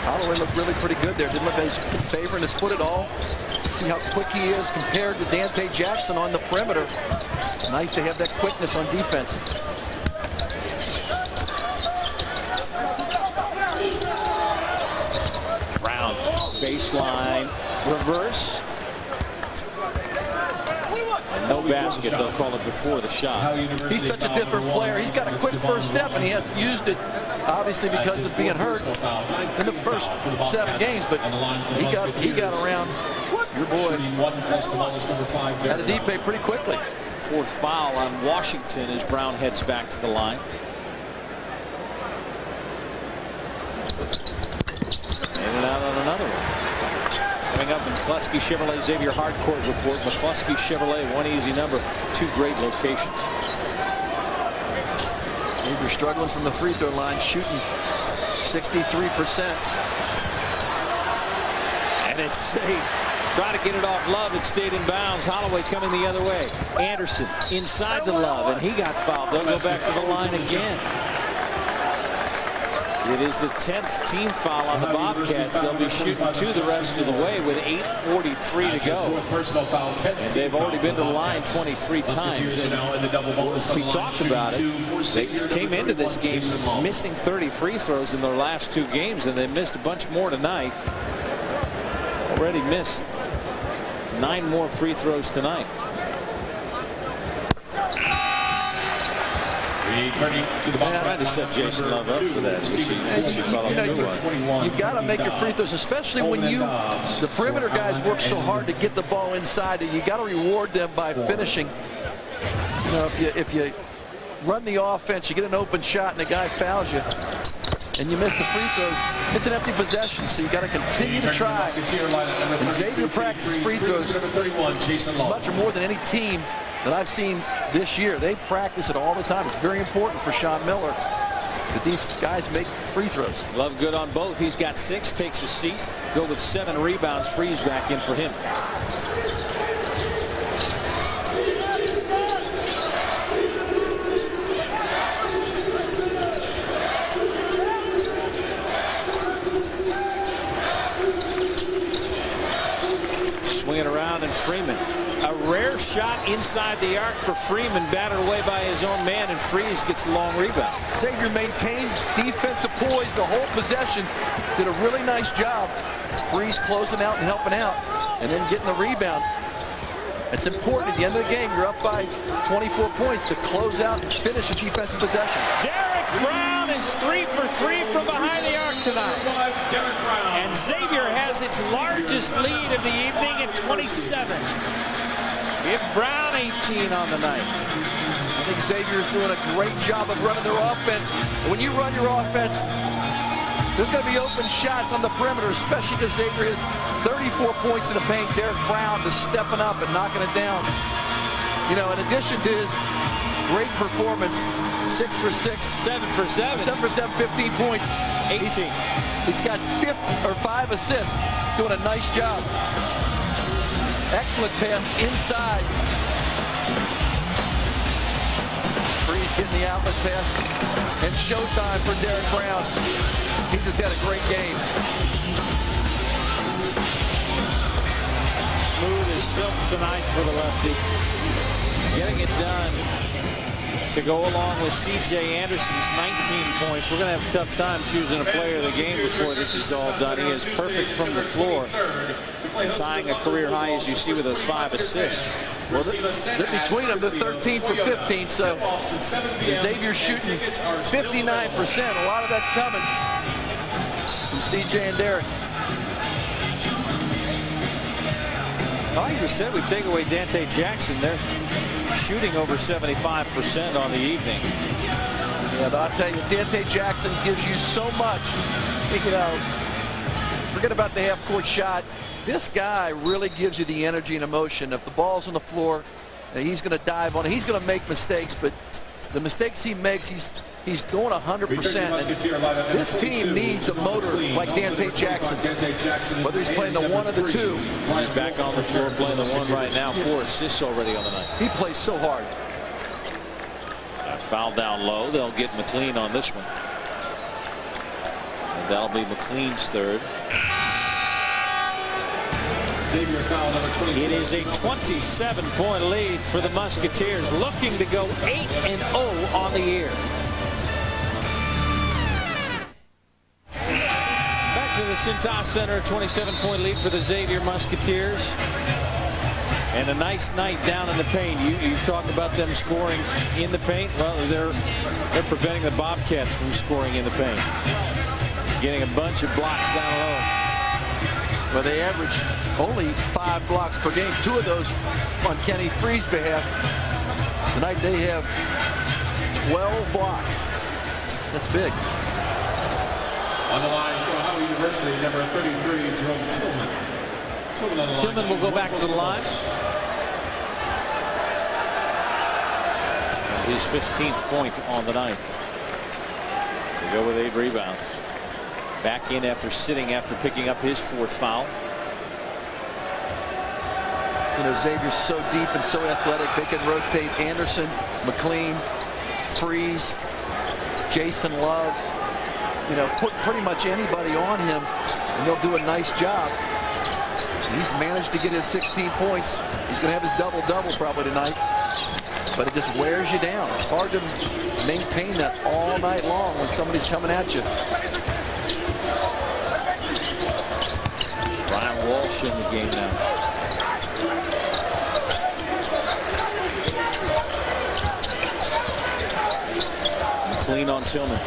Holloway looked really pretty good there. Didn't look like he's favoring his foot at all. See how quick he is compared to Dante Jackson on the perimeter. It's nice to have that quickness on defense. Brown, baseline, reverse. And no basket, they'll call it before the shot. He's such a different player. He's got a quick first step, and he hasn't used it, obviously, because of being hurt in the first 7 games. But he got around your boy Adedipe pretty quickly. 4th foul on Washington as Brown heads back to the line. In and out on another one. Coming up in McCluskey Chevrolet Xavier Hardcourt report. McCluskey Chevrolet, one easy number, 2 great locations. Xavier struggling from the free throw line, shooting 63%. And it's safe. Try to get it off Love. It stayed in bounds. Holloway coming the other way. Anderson inside the Love, and he got fouled. They'll go back to the line again. It is the 10th team foul on the Bobcats. They'll be shooting 2 the rest of the way with 8:43 to go. And they've already been to the line 23 times. And we talked about it. They came into this game missing 30 free throws in their last 2 games, and they missed a bunch more tonight. Already missed 9 more free throws tonight. I just set Jason Love up for that. You've got to make your free throws, especially when the perimeter guys work so hard to get the ball inside. You got to reward them by finishing. You know, if you run the offense, you get an open shot, and the guy fouls you, and you miss the free throws, it's an empty possession. So you got to continue to try. And Xavier practices free throws as much or more than any team that I've seen this year. They practice it all the time. It's very important for Sean Miller that these guys make free throws. Love good on both. He's got 6, takes a seat, go with 7 rebounds. Freeze back in for him. Swing it around, and Freeman. A rare shot inside the arc for Freeman, battered away by his own man, and Freeze gets the long rebound. Xavier maintained defensive poise the whole possession. Did a really nice job. Freeze closing out and helping out, and then getting the rebound. It's important at the end of the game. You're up by 24 points to close out and finish a defensive possession. Derrick Brown is 3 for 3 from behind the arc tonight. And Xavier has its largest lead of the evening at 27. Give Brown 18 on the night. I think Xavier's doing a great job of running their offense. And when you run your offense, there's going to be open shots on the perimeter, especially because Xavier has 34 points in the paint. Derrick Brown is stepping up and knocking it down. You know, in addition to his great performance, 6 for 6. 7 for 7. 7 for 7, 15 points. 18. He's got 5 assists, doing a nice job. Excellent pass inside. Freeze getting the outlet pass. And showtime for Derrick Brown. He's just had a great game. Smooth as silk tonight for the lefty. Getting it done to go along with C.J. Anderson's 19 points. We're going to have a tough time choosing a player of the game before this is all done. He is perfect from the floor, tying a career high, as you see, with those 5 assists. Well, they're between them. They're 13 for 15, so Xavier's shooting 59%. A lot of that's coming from C.J. and Derrick. Like we said, we take away Dante Jackson. They're shooting over 75% on the evening. Yeah, but I'll tell you, Dante Jackson gives you so much. You know, forget about the half-court shot. This guy really gives you the energy and emotion. If the ball's on the floor, he's going to dive on it. He's going to make mistakes, but the mistakes he makes, he's going 100%. This team needs a motor like Dante Jackson, whether he's playing the 1 or the 2. He's back on the floor playing the 1 right now. 4 assists already on the night. He plays so hard. Foul down low. They'll get McLean on this one. And that'll be McLean's 3rd. It is a 27-point lead for the Musketeers, looking to go 8-0 on the year. Back to the Cintas Center, 27-point lead for the Xavier Musketeers. And a nice night down in the paint. You talk about them scoring in the paint. Well, they're preventing the Bobcats from scoring in the paint. Getting a bunch of blocks down low. Well, they average only 5 blocks per game. 2 of those on Kenny Free's behalf. Tonight they have 12 blocks. That's big. On the line for Ohio University, number 33, Jerome Tillman. Tillman will go back to the line. His 15th point on the night. They go with 8 rebounds. Back in after sitting after picking up his 4th foul. You know, Xavier's so deep and so athletic. They can rotate Anderson, McLean, Freeze, Jason Love. you know, put pretty much anybody on him, and they'll do a nice job. He's managed to get his 16 points. He's going to have his double-double probably tonight. But it just wears you down. It's hard to maintain that all night long when somebody's coming at you. Brian Walsh in the game now. Clean on Tillman.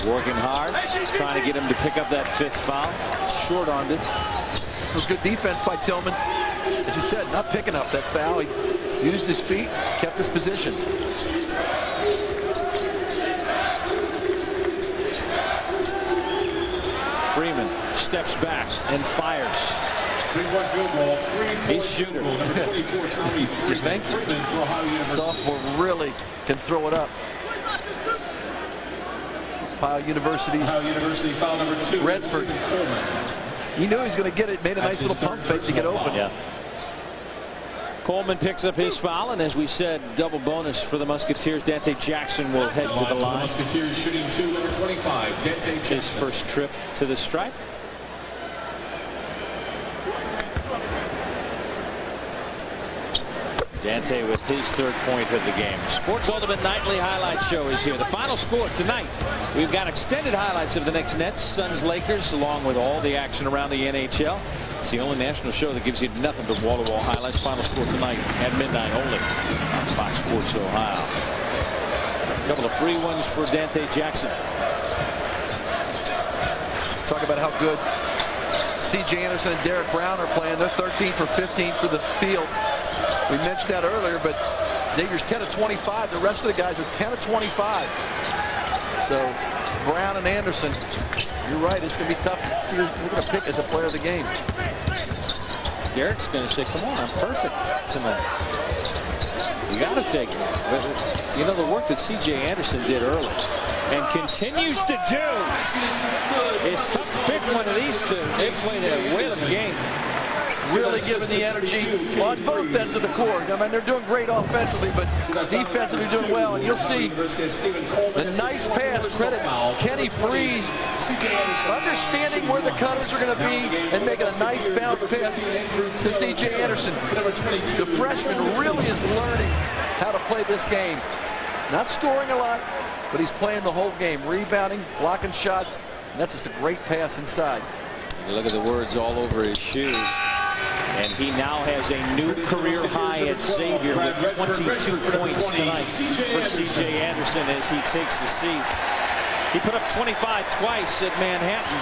Working hard, trying to get him to pick up that 5th foul. Short-armed it. It was good defense by Tillman. As you said, not picking up that foul. He used his feet, kept his position. Freeman steps back and fires. He's shooter. You think? Sophomore really can throw it up. Ohio University foul number 2. Redford. He knew he was going to get it. Made a nice little pump fake to get open. Yeah. Coleman picks up his foul, and as we said, double bonus for the Musketeers. Dante Jackson will head to the line. Musketeers shooting 2, number 25, Dante Jackson. His first trip to the stripe. Dante with his 3rd point of the game. Sports Ultimate Nightly Highlight Show is here. The final score tonight. We've got extended highlights of the Knicks Nets, Suns Lakers, along with all the action around the NHL. It's the only national show that gives you nothing but wall-to-wall highlights. Final score tonight at midnight only on Fox Sports Ohio. A couple of free ones for Dante Jackson. Talk about how good C.J. Anderson and Derrick Brown are playing. They're 13 for 15 for the field. We mentioned that earlier, but Xavier's 10 of 25. The rest of the guys are 10 of 25. So Brown and Anderson, you're right. It's going to be tough to see who we're going to pick as a player of the game. Derrick's going to say, come on, I'm perfect tonight. You got to take it. But, you know, the work that C.J. Anderson did early and continues to do. It's tough to pick one of these two. They play their way of the game. Really giving the energy on both ends of the court. I mean, they're doing great offensively, but defensively doing well. And you'll see the nice pass. Credit Kenny Freeze, understanding where the cutters are going to be and making a nice bounce pass to C.J. Anderson. The freshman really is learning how to play this game. Not scoring a lot, but he's playing the whole game, rebounding, blocking shots, and that's just a great pass inside. Look at the words all over his shoes. And he now has a new career high at Xavier with 22 points tonight for C.J. Anderson as he takes the seat. He put up 25 twice at Manhattan.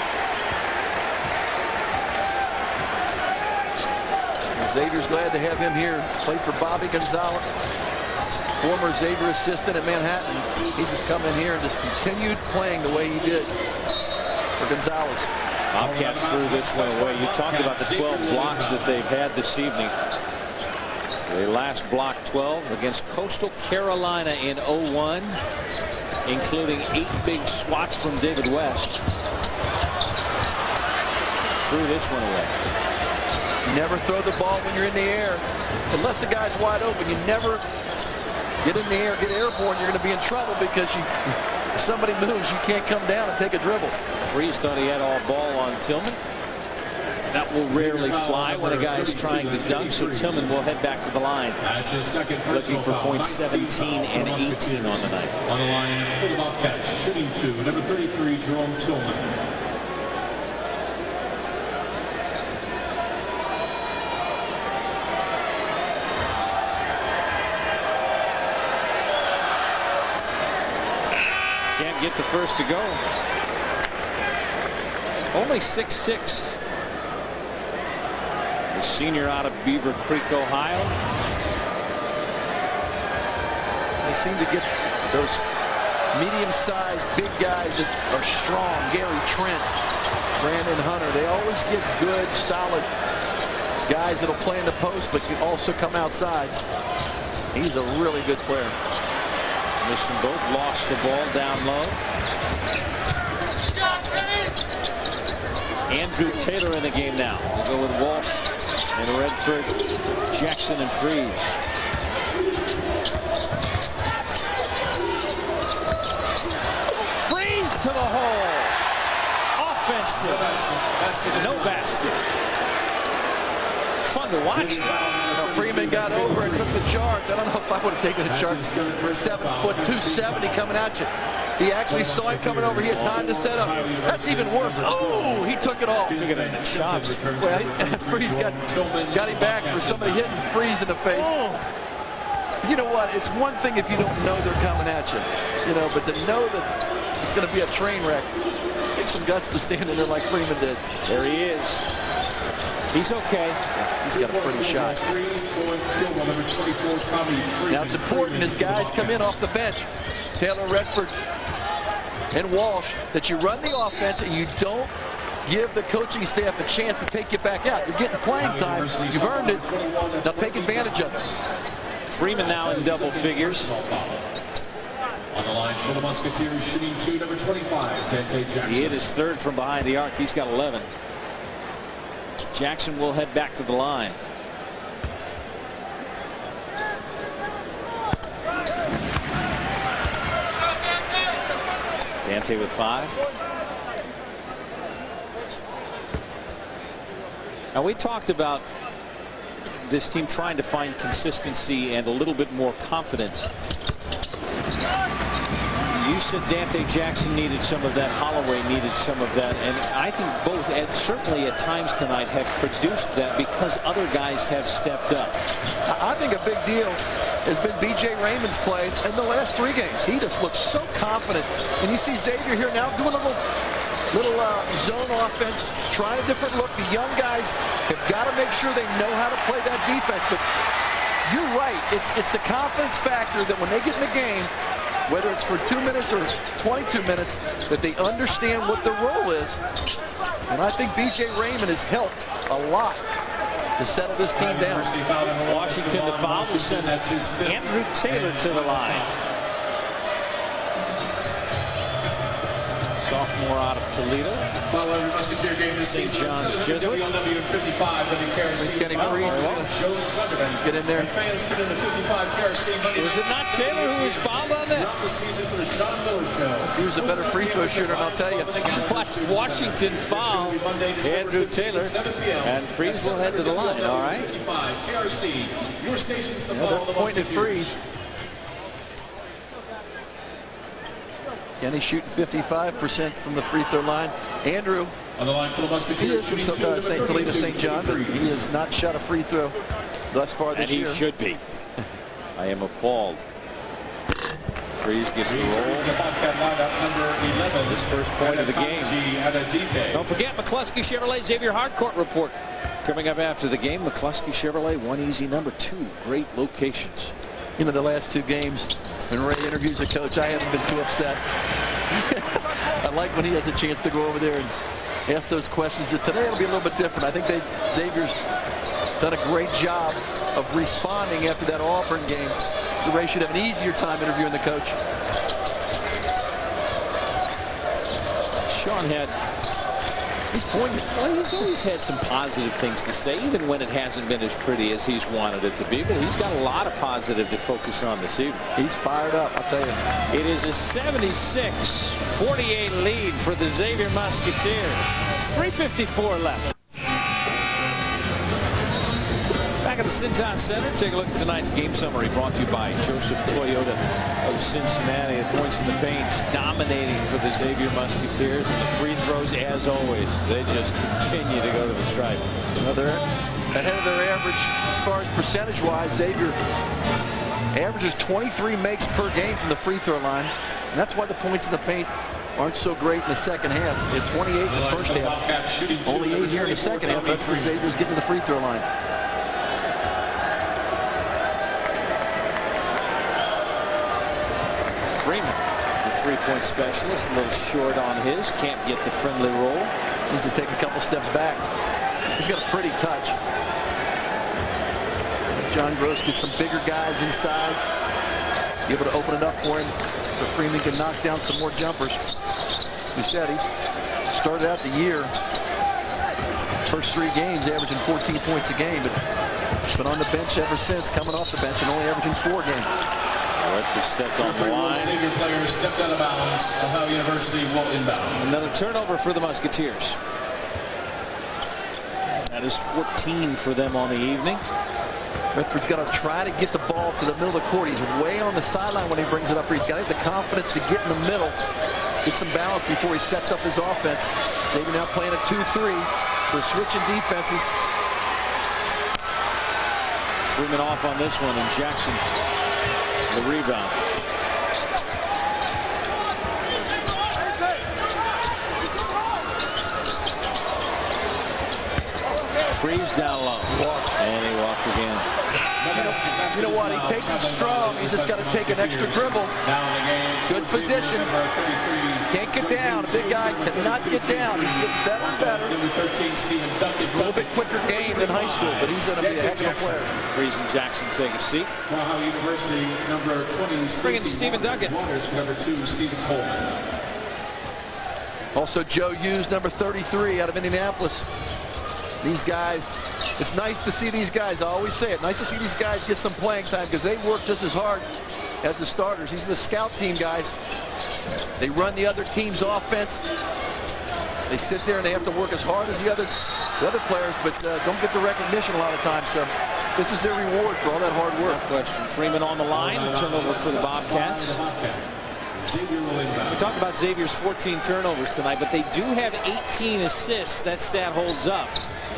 Xavier's glad to have him here. Played for Bobby Gonzalez, former Xavier assistant at Manhattan. He's just come in here and just continued playing the way he did for Gonzalez. Bobcats threw this one away. You talked about the 12 blocks that they've had this evening. They last blocked 12 against Coastal Carolina in 01, including 8 big swats from David West. Threw this one away. Never throw the ball when you're in the air. Unless the guy's wide open, you never get in the air, get airborne. You're going to be in trouble because if somebody moves, you can't come down and take a dribble. Freeze thought he had all ball on Tillman. That will rarely fly when a guy is trying to dunk, so Tillman will head back to the line. Looking for points 17 and 18 on the night. On the line for the Bobcats, shooting 2, number 33, Jerome Tillman. Can't get the first to go. Only 6'6". The senior out of Beaver Creek, Ohio. They seem to get those medium-sized big guys that are strong. Gary Trent, Brandon Hunter. They always get good, solid guys that'll play in the post but can also come outside. He's a really good player. Mission both lost the ball down low. Andrew Taylor in the game now. We'll go with Walsh and Redford, Jackson and Freeze. Freeze to the hole. Offensive. No basket. Fun to watch. Freeman got over and took the charge. I don't know if I would have taken the charge. 7 foot 270 coming at you. He actually saw him coming over. He had time to set up. That's even worse. Oh, he took it all. Took it in the chops. Well, and Freeze got him back for somebody hitting Freeze in the face. Oh. You know what? It's one thing if you don't know they're coming at you, but to know that it's going to be a train wreck, it takes some guts to stand in there like Freeman did. There he is. He's okay. He's got a pretty shot. Now it's important as guys come in off the bench, Taylor Redford and Walsh, that you run the offense and you don't give the coaching staff a chance to take you back out. You're getting playing time. You've earned it. Now take advantage of it. Freeman now in double figures. On the line for the Musketeers, shooting 2, number 25, Dante Jackson. He hit his third from behind the arc. He's got 11. Jackson will head back to the line. Dante with 5. Now we talked about this team trying to find consistency and a little bit more confidence. You said Dante Jackson needed some of that. Holloway needed some of that. And I think both, certainly at times tonight, have produced that because other guys have stepped up. I think a big deal has been B.J. Raymond's play in the last 3 games. He just looks so confident. And you see Xavier here now doing a little zone offense, trying a different look. The young guys have got to make sure they know how to play that defense. But you're right. It's the confidence factor that when they get in the game, whether it's for 2 minutes or 22 minutes, that they understand what their role is. And I think B.J. Raymond has helped a lot to settle this team down. Washington, the foul will send Andrew Taylor to the line. Sophomore out of Toledo. Following Musketeer game this St. season. John's Jesuit. Kenny Freeze get in there. Was it not Taylor who was fouled on that? He was a better free throw shooter, and I'll tell you. Washington foul Andrew Taylor, and Freeze will head to the line. All right. Point at Freeze. Kenny shooting 55% from the free throw line. Andrew, on the line for the Musketeers, he is from Toledo, St. John, but he has not shot a free throw thus far this year. And he should be. I am appalled. Freeze gets the roll. His first point of the game. Don't forget McCluskey Chevrolet Xavier Hardcourt report. Coming up after the game, McCluskey Chevrolet, one easy number, 2 great locations. The last 2 games, when Ray interviews a coach, I haven't been too upset. I like when he has a chance to go over there and ask those questions. Today it'll be a little bit different. I think Xavier's done a great job of responding after that Auburn game. So Ray should have an easier time interviewing the coach. Sean had, he's always had some positive things to say, even when it hasn't been as pretty as he's wanted it to be. But he's got a lot of positive to focus on this evening. He's fired up, I'll tell you. It is a 76-48 lead for the Xavier Musketeers. 3:54 left. Back at the Cintas Center, take a look at tonight's game summary brought to you by Joseph Toyota of Cincinnati. At points in the paint, dominating for the Xavier Musketeers, and the free throws, as always, they just continue to go to the stripe. They're ahead of their average as far as percentage-wise. Xavier averages 23 makes per game from the free throw line, and that's why the points in the paint aren't so great in the second half. It's 28 in the first half, only 8 here in the second half. That's where Xavier's getting to the free throw line. Freeman, the three-point specialist, a little short on his, can't get the friendly roll. Needs to take a couple steps back. He's got a pretty touch. John Gross gets some bigger guys inside, be able to open it up for him so Freeman can knock down some more jumpers. We said he started out the year, first 3 games averaging 14 points a game, but he's been on the bench ever since, coming off the bench and only averaging 4 games. Redford stepped on the line. Xavier player stepped out of bounds. Ohio University will inbound. Another turnover for the Musketeers. That is 14 for them on the evening. Redford's got to try to get the ball to the middle of the court. He's way on the sideline when he brings it up. He's got to have the confidence to get in the middle, get some balance before he sets up his offense. Xavier now playing a 2-3. They're switching defenses. Freeman off on this one, and Jackson the rebound. Freeze down low. And he walked again. You know what? He takes it strong. He's just got to take an extra dribble. Good position. Can't get down. A big guy cannot get down. He's getting better and better. A little bit quicker game than high school, but he's going to be a heck of a player. Freeze and Jackson take a seat. Ohio University, number 20. Bring in Stephen Duncan. Number 2, Stephen Coleman. Also Joe Hughes, number 33, out of Indianapolis. These guys, it's nice to see these guys. I always say it. Nice to see these guys get some playing time because they work just as hard as the starters. These are the scout team guys. They run the other team's offense. They sit there and they have to work as hard as the other players, but don't get the recognition a lot of times. So this is their reward for all that hard work. No question. Freeman on the line. Turnover for the Bobcats. We talked about Xavier's 14 turnovers tonight, but they do have 18 assists. That stat holds up.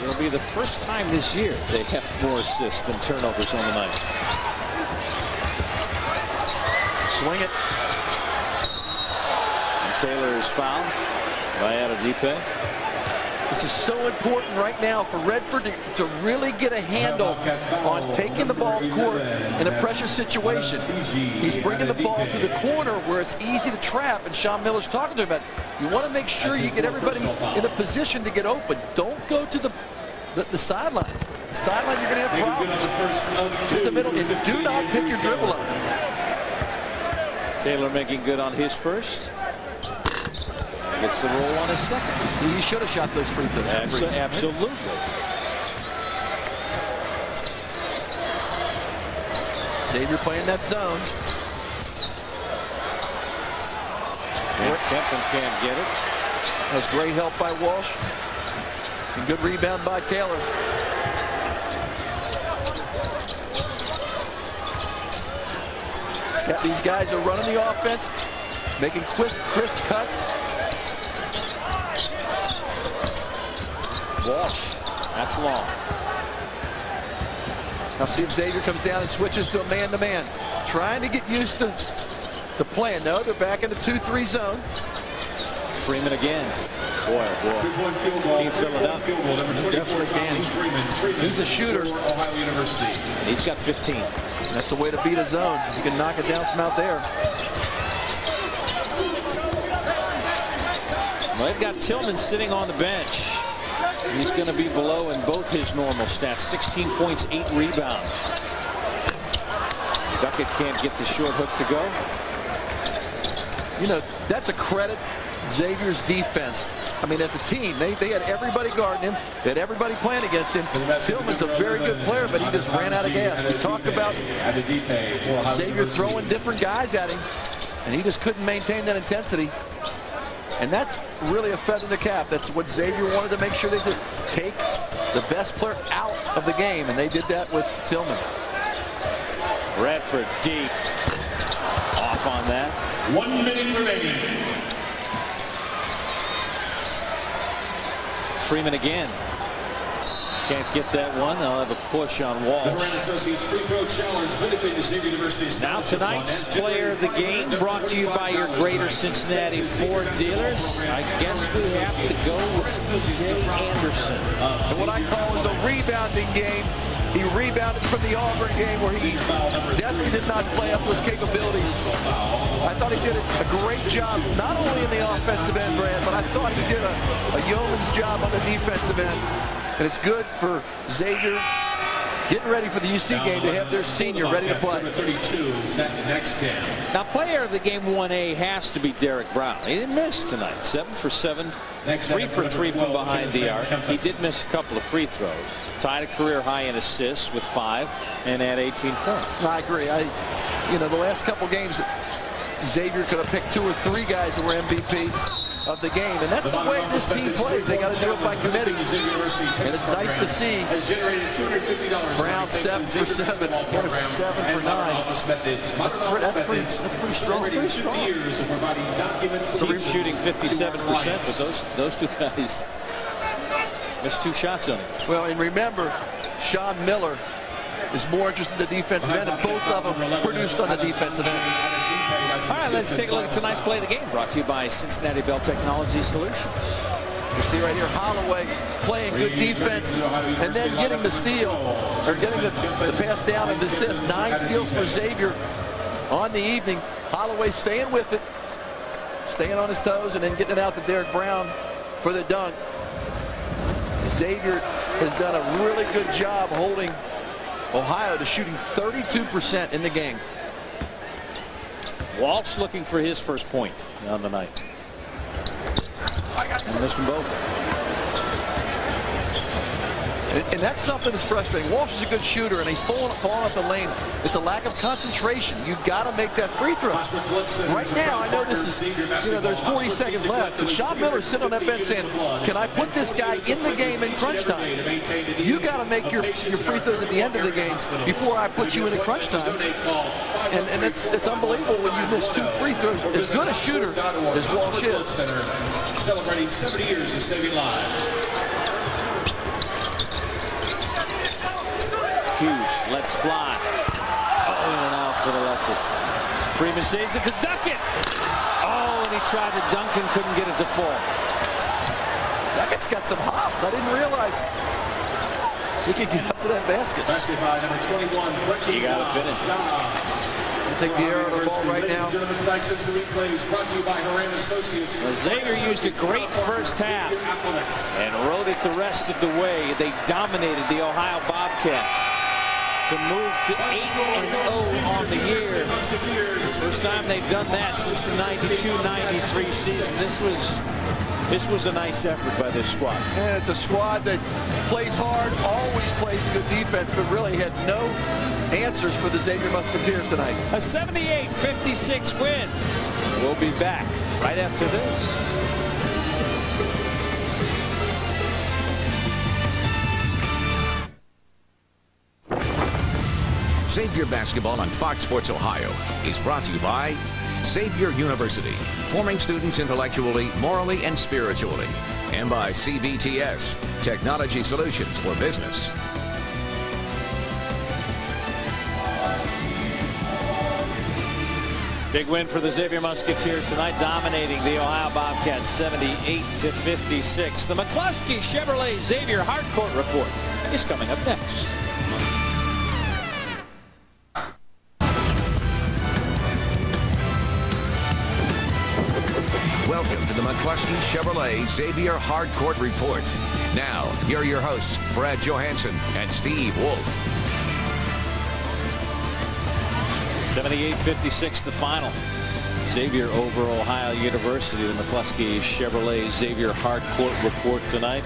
It'll be the first time this year they have more assists than turnovers on the night. Swing it. And Taylor is fouled by Adedipe. This is so important right now for Redford to really get a handle on taking the ball court in a pressure situation. He's bringing the ball to the corner where it's easy to trap, and Sean Miller's talking to him about it. You want to make sure you get everybody in a position to get open. Don't go to the sideline. The sideline, you're going to have problems. In the middle, and do not pick your dribble up. Taylor making good on his first. Gets the roll on his second. See, he should have shot those free throws. Absolutely. Xavier playing that zone. Kempen can't get it. That's great help by Walsh. And good rebound by Taylor. These guys are running the offense, making crisp cuts. Walsh, that's long. Now see if Xavier comes down and switches to a man-to-man. Trying to get used to the plan. No, they're back in the 2-3 zone. Freeman again. Boy, oh boy. Team Philadelphia. Definitely can. He's a shooter. Ohio University. He's got 15. That's the way to beat a zone. You can knock it down from out there. Well, they've got Tillman sitting on the bench. He's going to be below in both his normal stats. 16 points, 8 rebounds. Duckett can't get the short hook to go. You know, that's a credit Xavier's defense. I mean, as a team, they had everybody guarding him. They had everybody playing against him. Tillman's a very good player, but he just ran out of gas. We talked about Xavier throwing different guys at him, and he just couldn't maintain that intensity. And that's really a feather in the cap. That's what Xavier wanted to make sure they did. Take the best player out of the game, and they did that with Tillman. Redford deep. Off on that. 1 minute remaining. Freeman again. Can't get that one. They'll have a push on Walsh. The Brand Associates free throw challenge benefiting Xavier University. Now tonight's player of the game brought to you by your Greater Cincinnati Ford dealers. I guess we have to go with C.J. Anderson. And what I call is a rebounding game. He rebounded from the Auburn game where he definitely did not play up to his capabilities. I thought he did a great job, not only in the offensive end, Brad, but I thought he did a yeoman's job on the defensive end. And it's good for Xavier getting ready for the UC game to have their senior ready to play. Number 32 is at the next down. Now, player of the game 1A has to be Derrick Brown. He didn't miss tonight. 7 for 7, 3 for 3 from behind the arc. He did miss a couple of free throws. Tied a career high in assists with 5 and had 18 points. I agree. You know, the last couple games, Xavier could have picked 2 or 3 guys who were MVPs of the game, and that's the way this team plays. They got to do it by committee, and it's nice to see Brown 7 for 7, Anderson 7 for 9. That's pretty strong. Team shooting 57%, but those two guys missed 2 shots on him. Well, and remember, Sean Miller is more interested in the defensive end, and both of them produced on the defensive end. All right, let's take a look at tonight's play of the game, brought to you by Cincinnati Bell Technology Solutions. You see right here, Holloway playing good defense and then getting the steal, or getting the pass down and assist. 9 steals for Xavier on the evening. Holloway staying with it, staying on his toes, and then getting it out to Derrick Brown for the dunk. Xavier has done a really good job holding Ohio to shooting 32% in the game. Walsh looking for his first point on the night. And missed them both. And that's something that's frustrating. Walsh is a good shooter, and he's falling off the lane. It's a lack of concentration. You've got to make that free throw. Right now, I know this is, you know, there's 40 seconds left, but Sean Miller's sitting on that bench saying, can I put this guy in the game in crunch time? You got to make your free throws at the end of the game before I put you in a crunch time. And it's unbelievable when you miss 2 free throws. As good a shooter as Walsh is. Celebrating 70 years of saving lives. Hughes lets fly. Oh, in and out for the lefty. Freeman saves it to Duckett. Oh, and he tried to dunk and couldn't get it to fall. Duckett's got some hops. I didn't realize he could get up to that basket. Basket by number 21. You got to finish. Take the air of the ball right now. Xavier used a great first half and rode it the rest of the way. They dominated the Ohio Bobcats to move to 8-0 on the year. First time they've done that since the 92-93 season. This was a nice effort by this squad. And it's a squad that plays hard, always plays good defense, but really had no answers for the Xavier Musketeers tonight. A 78-56 win. We'll be back right after this. Xavier Basketball on Fox Sports Ohio is brought to you by Xavier University, forming students intellectually, morally, and spiritually. And by CBTS, Technology Solutions for Business. Big win for the Xavier Musketeers tonight, dominating the Ohio Bobcats 78-56. The McCluskey Chevrolet Xavier Hardcourt Report is coming up next. Welcome to the McCluskey Chevrolet Xavier Hardcourt Report. Now, here are your hosts, Brad Johansson and Steve Wolf. 78-56 the final. Xavier over Ohio University. The McCluskey Chevrolet Xavier Hardcourt Report tonight.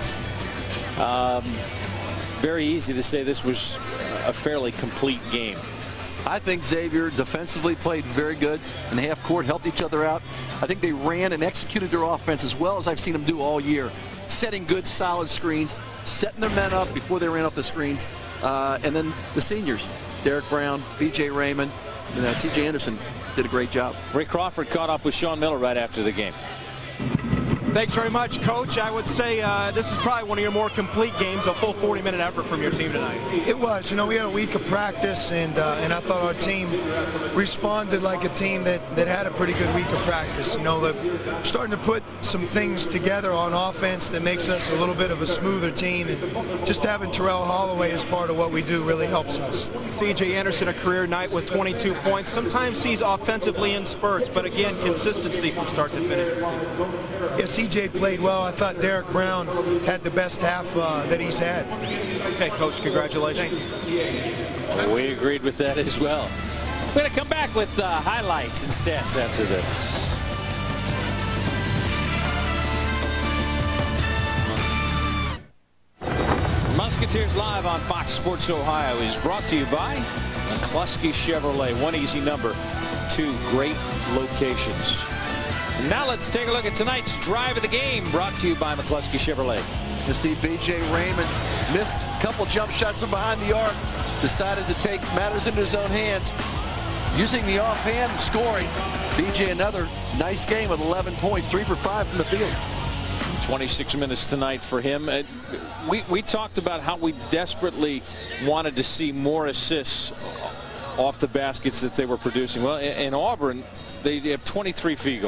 Very easy to say this was a fairly complete game. I think Xavier defensively played very good in half court, helped each other out. I think they ran and executed their offense as well as I've seen them do all year, setting good, solid screens, setting their men up before they ran off the screens. And then the seniors, Derrick Brown, B.J. Raymond, and C.J. Anderson did a great job. Rick Crawford caught up with Sean Miller right after the game. Thanks very much, Coach. I would say this is probably one of your more complete games, a full 40-minute effort from your team tonight. It was. You know, we had a week of practice, and I thought our team responded like a team that had a pretty good week of practice. You know, starting to put some things together on offense that makes us a little bit of a smoother team, and just having Terrell Holloway as part of what we do really helps us. C.J. Anderson, a career night with 22 points. Sometimes he's offensively in spurts, but again, consistency from start to finish. Yes, CJ played well. I thought Derrick Brown had the best half that he's had. Okay, Coach, congratulations. Well, we agreed with that as well. We're going to come back with highlights and stats after this. Musketeers Live on Fox Sports Ohio is brought to you by McCluskey Chevrolet. One easy number, two great locations. Now let's take a look at tonight's drive of the game, brought to you by McCluskey Chevrolet. You see B.J. Raymond missed a couple jump shots from behind the arc, decided to take matters into his own hands, using the offhand and scoring. B.J. another nice game with 11 points, 3 for 5 from the field. 26 minutes tonight for him. We talked about how we desperately wanted to see more assists off the baskets that they were producing. Well, in Auburn, they have 23 field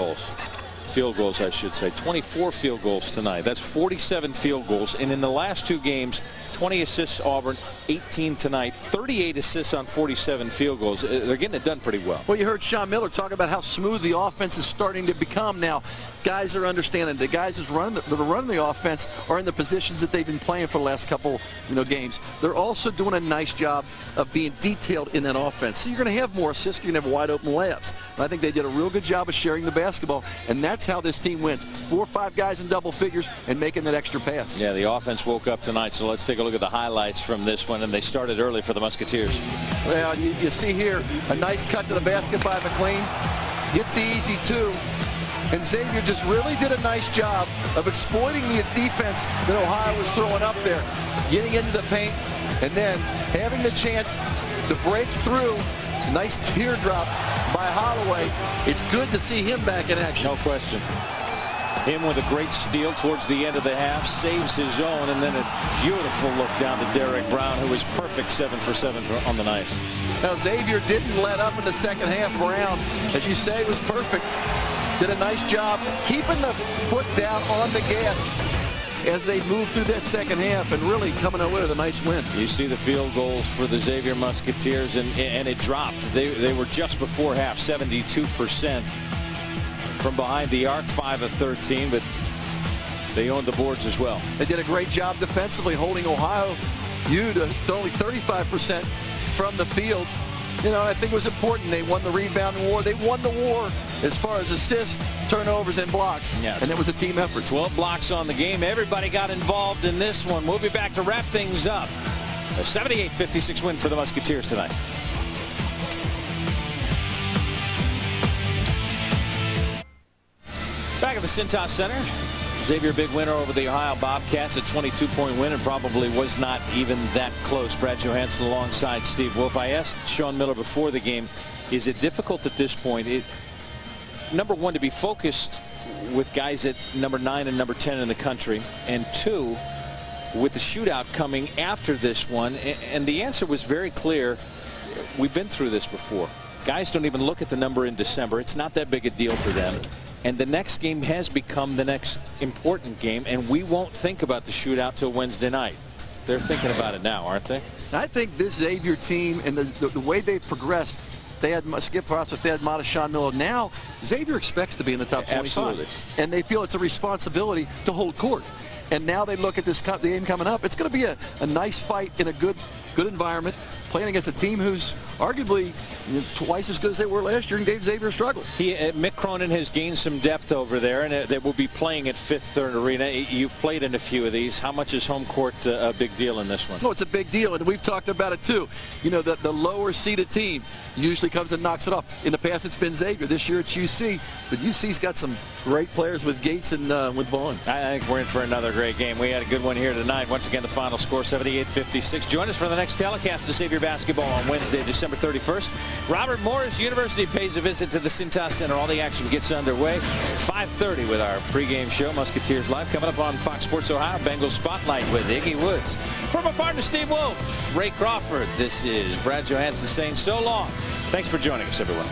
goals, I should say. 24 field goals tonight. That's 47 field goals. And in the last two games, 20 assists Auburn, 18 tonight, 38 assists on 47 field goals. They're getting it done pretty well. Well, you heard Sean Miller talk about how smooth the offense is starting to become now. Guys are understanding. The guys that are running the offense are in the positions that they've been playing for the last couple games. They're also doing a nice job of being detailed in that offense. So you're going to have more assists. You're going to have wide open layups. And I think they did a real good job of sharing the basketball, and that's how this team wins. 4 or 5 guys in double figures and making that extra pass. Yeah, the offense woke up tonight, so let's take a look at the highlights from this one, and they started early for the Musketeers. Well, you see here a nice cut to the basket by McLean. Gets the easy 2. And Xavier just really did a nice job of exploiting the defense that Ohio was throwing up there, getting into the paint, and then having the chance to break through. Nice teardrop by Holloway. It's good to see him back in action. No question. Him with a great steal towards the end of the half, saves his own, and then a beautiful look down to Derrick Brown, who was perfect 7 for 7 on the night. Now, Xavier didn't let up in the second half. Brown, as you say, was perfect. Did a nice job keeping the foot down on the gas as they move through that second half and really coming away with a nice win. You see the field goals for the Xavier Musketeers, and it dropped. They were just before half, 72% from behind the arc, 5 of 13, but they owned the boards as well. They did a great job defensively, holding Ohio U to only 35% from the field. You know, I think it was important. They won the rebounding war. They won the war as far as assists, turnovers, and blocks. Yeah, and it was a team effort. 12 blocks on the game. Everybody got involved in this one. We'll be back to wrap things up. A 78-56 win for the Musketeers tonight. Back at the Cintas Center. Xavier, big winner over the Ohio Bobcats, a 22-point win, and probably was not even that close. Brad Johansson alongside Steve Wolf. I asked Sean Miller before the game, is it difficult at this point, number one, to be focused with guys at number 9 and number 10 in the country, and 2, with the shootout coming after this one? And the answer was very clear. We've been through this before. Guys don't even look at the number in December. It's not that big a deal to them. And the next game has become the next important game, and we won't think about the shootout till Wednesday night. They're thinking about it now, aren't they? I think this Xavier team and the way they've progressed, they had Skip Process, they had Mata Sean Miller. Now, Xavier expects to be in the top 25. Absolutely. And they feel it's a responsibility to hold court. And now they look at this game coming up. It's going to be a nice fight in a good environment, playing against a team who's arguably twice as good as they were last year, and gave Xavier a struggle. Mick Cronin has gained some depth over there, and they will be playing at Fifth Third Arena. You've played in a few of these. How much is home court a big deal in this one? Oh, it's a big deal, and we've talked about it too. You know, the lower seeded team usually comes and knocks it off. In the past, it's been Xavier. This year, it's UC. But UC's got some great players with Gates and with Vaughn. I think we're in for another great game. We had a good one here tonight. Once again, the final score, 78-56. Join us for the next telecast of Xavier basketball on Wednesday, December 31st. Robert Morris University pays a visit to the Cintas Center. All the action gets underway. 5:30 with our pregame show, Musketeers Live. Coming up on Fox Sports Ohio, Bengals Spotlight with Iggy Woods. From my partner, Steve Wolf, Ray Crawford, this is Brad Johansson saying so long. Thanks for joining us, everyone.